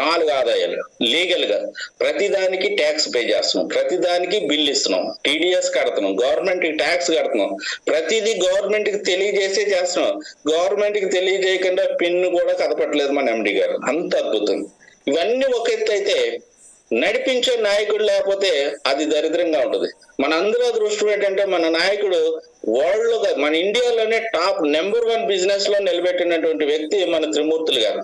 4 ఆదాయాలు లీగల్ గా. ప్రతిదానికి ట్యాక్స్ పే చేస్తున్నాం, ప్రతిదానికి బిల్ ఇస్తున్నాం, టీడీఎస్ కడుతున్నాం, గవర్నమెంట్ కి ట్యాక్స్ కడుతున్నాం, ప్రతిదీ గవర్నమెంట్ కి తెలియజేసే చేస్తున్నాం. గవర్నమెంట్ కి తెలియజేయకుండా పిన్ కూడా కదపట్లేదు మన ఎండి గారు, అంత అద్భుతం. ఇవన్నీ ఒక ఎత్తు అయితే, నడిపించే నాయకుడు లేకపోతే అది దరిద్రంగా ఉంటుంది. మన అందరూ దృష్టి ఏంటంటే, మన నాయకుడు వరల్డ్ లో, మన ఇండియాలోనే టాప్ నెంబర్ 1 బిజినెస్ లో నిలబెట్టినటువంటి వ్యక్తి మన త్రిమూర్తులు గారు,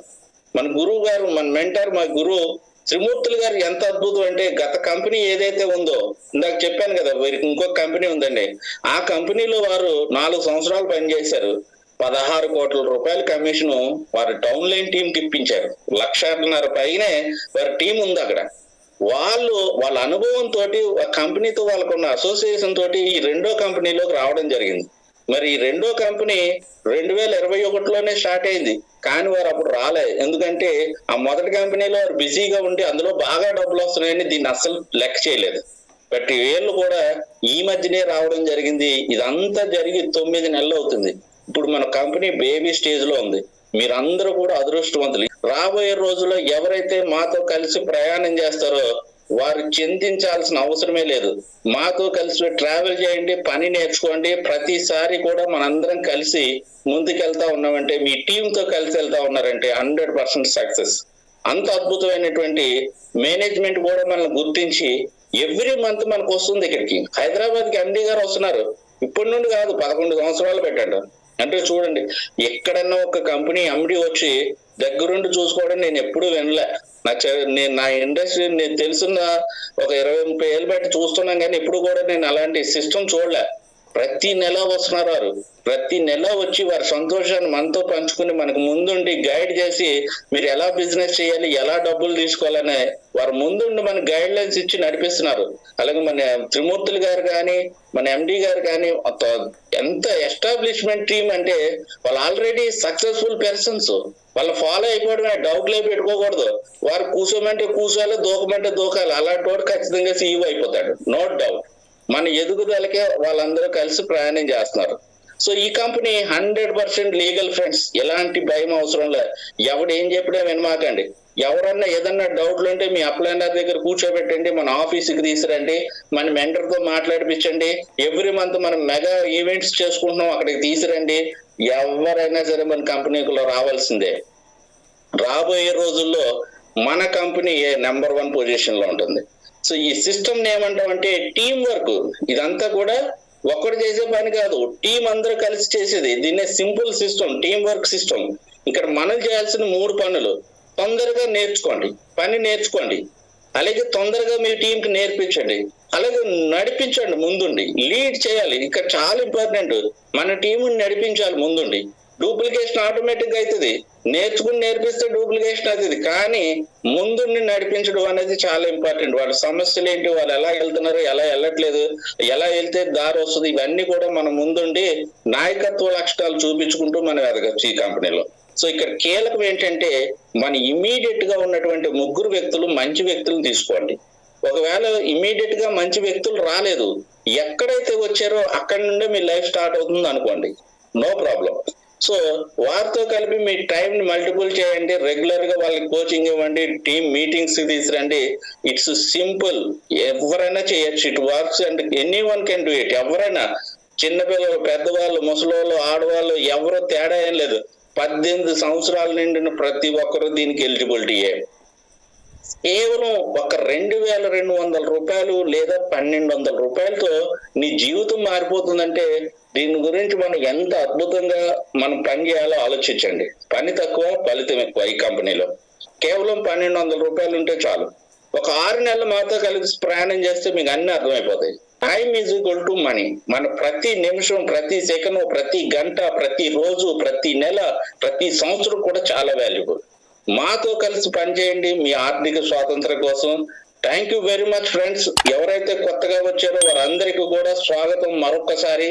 మన గురువు గారు, మన మెంటర్, మా గురువు త్రిమూర్తులు గారు. ఎంత అద్భుతం అంటే, గత కంపెనీ ఏదైతే ఉందో, ఇందాక చెప్పాను కదా వీరికి ఇంకొక కంపెనీ ఉందండి, ఆ కంపెనీలో వారు 4 సంవత్సరాలు పనిచేశారు. 16 కోట్ల రూపాయల కమిషన్ వారి డౌన్ లైన్ టీం కి ఇప్పించారు. 1,50,000 పైనే వారి టీం ఉంది అక్కడ. వాళ్ళ అనుభవంతో, కంపెనీతో వాళ్ళకున్న అసోసియేషన్ తోటి ఈ 2వ కంపెనీలోకి రావడం జరిగింది. మరి ఈ 2వ కంపెనీ 2021లోనే స్టార్ట్ అయింది, కానీ వారు అప్పుడు రాలేదు. ఎందుకంటే ఆ మొదటి కంపెనీలో వారు బిజీగా ఉండి అందులో బాగా డబ్బులు వస్తున్నాయని దీన్ని అస్సలు లెక్క చేయలేదు. బట్ వీళ్ళు కూడా ఈ మధ్యనే రావడం జరిగింది. ఇదంతా జరిగి 9 నెలలు అవుతుంది. ఇప్పుడు మన కంపెనీ బేబీ స్టేజ్ లో ఉంది. మీరందరూ కూడా అదృష్టవంతులు. రాబోయే రోజుల్లో ఎవరైతే మాతో కలిసి ప్రయాణం చేస్తారో వారు చింతించాల్సిన అవసరమే లేదు. మాతో కలిసి ట్రావెల్ చేయండి, పని నేర్చుకోండి. ప్రతిసారి కూడా మనందరం కలిసి ముందుకెళ్తా ఉన్నామంటే, మీ టీంతో కలిసి వెళ్తా ఉన్నారంటే 100% సక్సెస్. అంత అద్భుతమైనటువంటి మేనేజ్మెంట్ కూడా మనల్ని గుర్తించి ఎవ్రీ మంత్ మనకు వస్తుంది. ఇక్కడికి హైదరాబాద్ కి ఎండి గారు వస్తున్నారు, ఇప్పటి నుండి కాదు, 11 సంవత్సరాలు పెట్టండి. అంటే చూడండి, ఎక్కడన్నా ఒక కంపెనీ ఎండి వచ్చి దగ్గరుండి చూసుకోవడం నేను ఎప్పుడూ వినలే. నేను నా ఇండస్ట్రీ నేను తెలుసున్న ఒక 20-30 ఏళ్ళు బట్టి చూస్తున్నాం, కానీ ఎప్పుడు కూడా నేను అలాంటి సిస్టమ్ చూడలే. ప్రతి నెల వస్తున్నారు వారు, ప్రతి నెల వచ్చి వారి సంతోషాన్ని మనతో పంచుకుని మనకు ముందుండి గైడ్ చేసి మీరు ఎలా బిజినెస్ చేయాలి, ఎలా డబ్బులు తీసుకోవాలని వారు ముందుండి మనకు గైడ్ లైన్స్ ఇచ్చి నడిపిస్తున్నారు. అలాగే మన త్రిమూర్తులు గారు కానీ మన ఎండి గారు కానీ ఎంత ఎస్టాబ్లిష్మెంట్ టీమ్ అంటే వాళ్ళు ఆల్రెడీ సక్సెస్ఫుల్ పర్సన్స్. వాళ్ళు ఫాలో అయిపోవడమే, డౌట్లే పెట్టుకోకూడదు. వారు కూర్చోమంటే కూర్చోాలి, దూకమంటే దూకాలి. అలాంటి వాడు ఖచ్చితంగా సీఈఓ అయిపోతాడు, నో డౌట్. మన ఎదుగుదలకే వాళ్ళందరూ కలిసి ప్రయాణం చేస్తున్నారు. సో ఈ కంపెనీ 100% లీగల్ ఫ్రెండ్స్, ఎలాంటి భయం అవసరం లేదు. ఎవడు ఏం చెప్పడే వినమాకండి. ఎవరన్నా ఏదన్నా డౌట్లు ఉంటే మీ అప్లైనర్ దగ్గర కూర్చోబెట్టండి, మన ఆఫీస్కి తీసుకురండి, మన మెంటర్ తో మాట్లాడిపించండి. ఎవ్రీ మంత్ మనం మెగా ఈవెంట్స్ చేసుకుంటున్నాం, అక్కడికి తీసుకురండి. ఎవరైనా సరే మన కంపెనీలో రావాల్సిందే. రాబోయే రోజుల్లో మన కంపెనీ నెంబర్ 1 పొజిషన్ లో ఉంటుంది. సో ఈ సిస్టమ్ ఏమంటామంటే టీం వర్క్. ఇదంతా కూడా ఒక్కడు చేసే పని కాదు, టీం అందరూ కలిసి చేసేది. దీన్నే simple system, team work system. ఇక్కడ మనం చేయాల్సిన 3 పనులు. తొందరగా నేర్చుకోండి, పని నేర్చుకోండి, అలాగే తొందరగా మీ టీంకి నేర్పించండి, అలాగే నడిపించండి, ముందుండి లీడ్ చేయాలి. ఇక్కడ చాలా ఇంపార్టెంట్, మన టీంని నడిపించాలి ముందుండి. డూప్లికేషన్ ఆటోమేటిక్ గా అవుతుంది, నేర్చుకుని నేర్పిస్తే డూప్లికేషన్ అవుతుంది, కానీ ముందుండి నడిపించడం అనేది చాలా ఇంపార్టెంట్. వాళ్ళ సమస్యలు ఏంటి, వాళ్ళు ఎలా వెళ్తున్నారు, ఎలా వెళ్ళట్లేదు, ఎలా వెళ్తే దారి వస్తుంది, ఇవన్నీ కూడా మనం ముందుండి నాయకత్వ లక్షణాలు చూపించుకుంటూ మనం ఎదగచ్చు ఈ కంపెనీలో. సో ఇక్కడ కీలకం ఏంటంటే మన ఇమీడియట్ గా ఉన్నటువంటి 3 వ్యక్తులు, మంచి వ్యక్తులను తీసుకోండి. ఒకవేళ ఇమీడియట్ గా మంచి వ్యక్తులు రాలేదు, ఎక్కడైతే వచ్చారో అక్కడి నుండే మీ లైఫ్ స్టార్ట్ అవుతుంది అనుకోండి, నో ప్రాబ్లం. సో వారితో కలిపి మీ టైం ని మల్టిపుల్ చేయండి, రెగ్యులర్ గా వాళ్ళకి కోచింగ్ ఇవ్వండి, టీమ్ మీటింగ్స్ తీసుకురండి. ఇట్స్ సింపుల్, ఎవరైనా చేయొచ్చు. It works and anyone can do it. ఎవరైనా, చిన్నపిల్లలు, పెద్దవాళ్ళు, ముసలోళ్ళు, ఆడవాళ్ళు, ఎవరో తేడా ఏం లేదు. 18 సంవత్సరాల నిండిన ప్రతి ఒక్కరూ దీనికి ఎలిజిబిలిటీయే. కేవలం ఒక 2200 రూపాయలు లేదా 1200 రూపాయలతో నీ జీవితం మారిపోతుందంటే దీని గురించి మనం ఎంత అద్భుతంగా మనం పని చేయాలో ఆలోచించండి. పని తక్కువ, ఫలితం ఎక్కువ. ఈ కంపెనీలో కేవలం 1200 రూపాయలు ఉంటే చాలు. ఒక 6 నెలలు మాతో కలిసి ప్రయాణం చేస్తే మీకు అన్ని అర్థమైపోతాయి. Time is equal to money. మన ప్రతి నిమిషం, ప్రతి సెకండ్, ప్రతి గంట, ప్రతి రోజు, ప్రతి నెల, ప్రతి సంవత్సరం కూడా చాలా వాల్యుబుల్. మాతో కలిసి పనిచేయండి మీ ఆర్థిక స్వాతంత్రం కోసం. Thank you very much friends. ఎవరైతే కొత్తగా వచ్చారో వారందరికీ కూడా స్వాగతం మరొకసారి.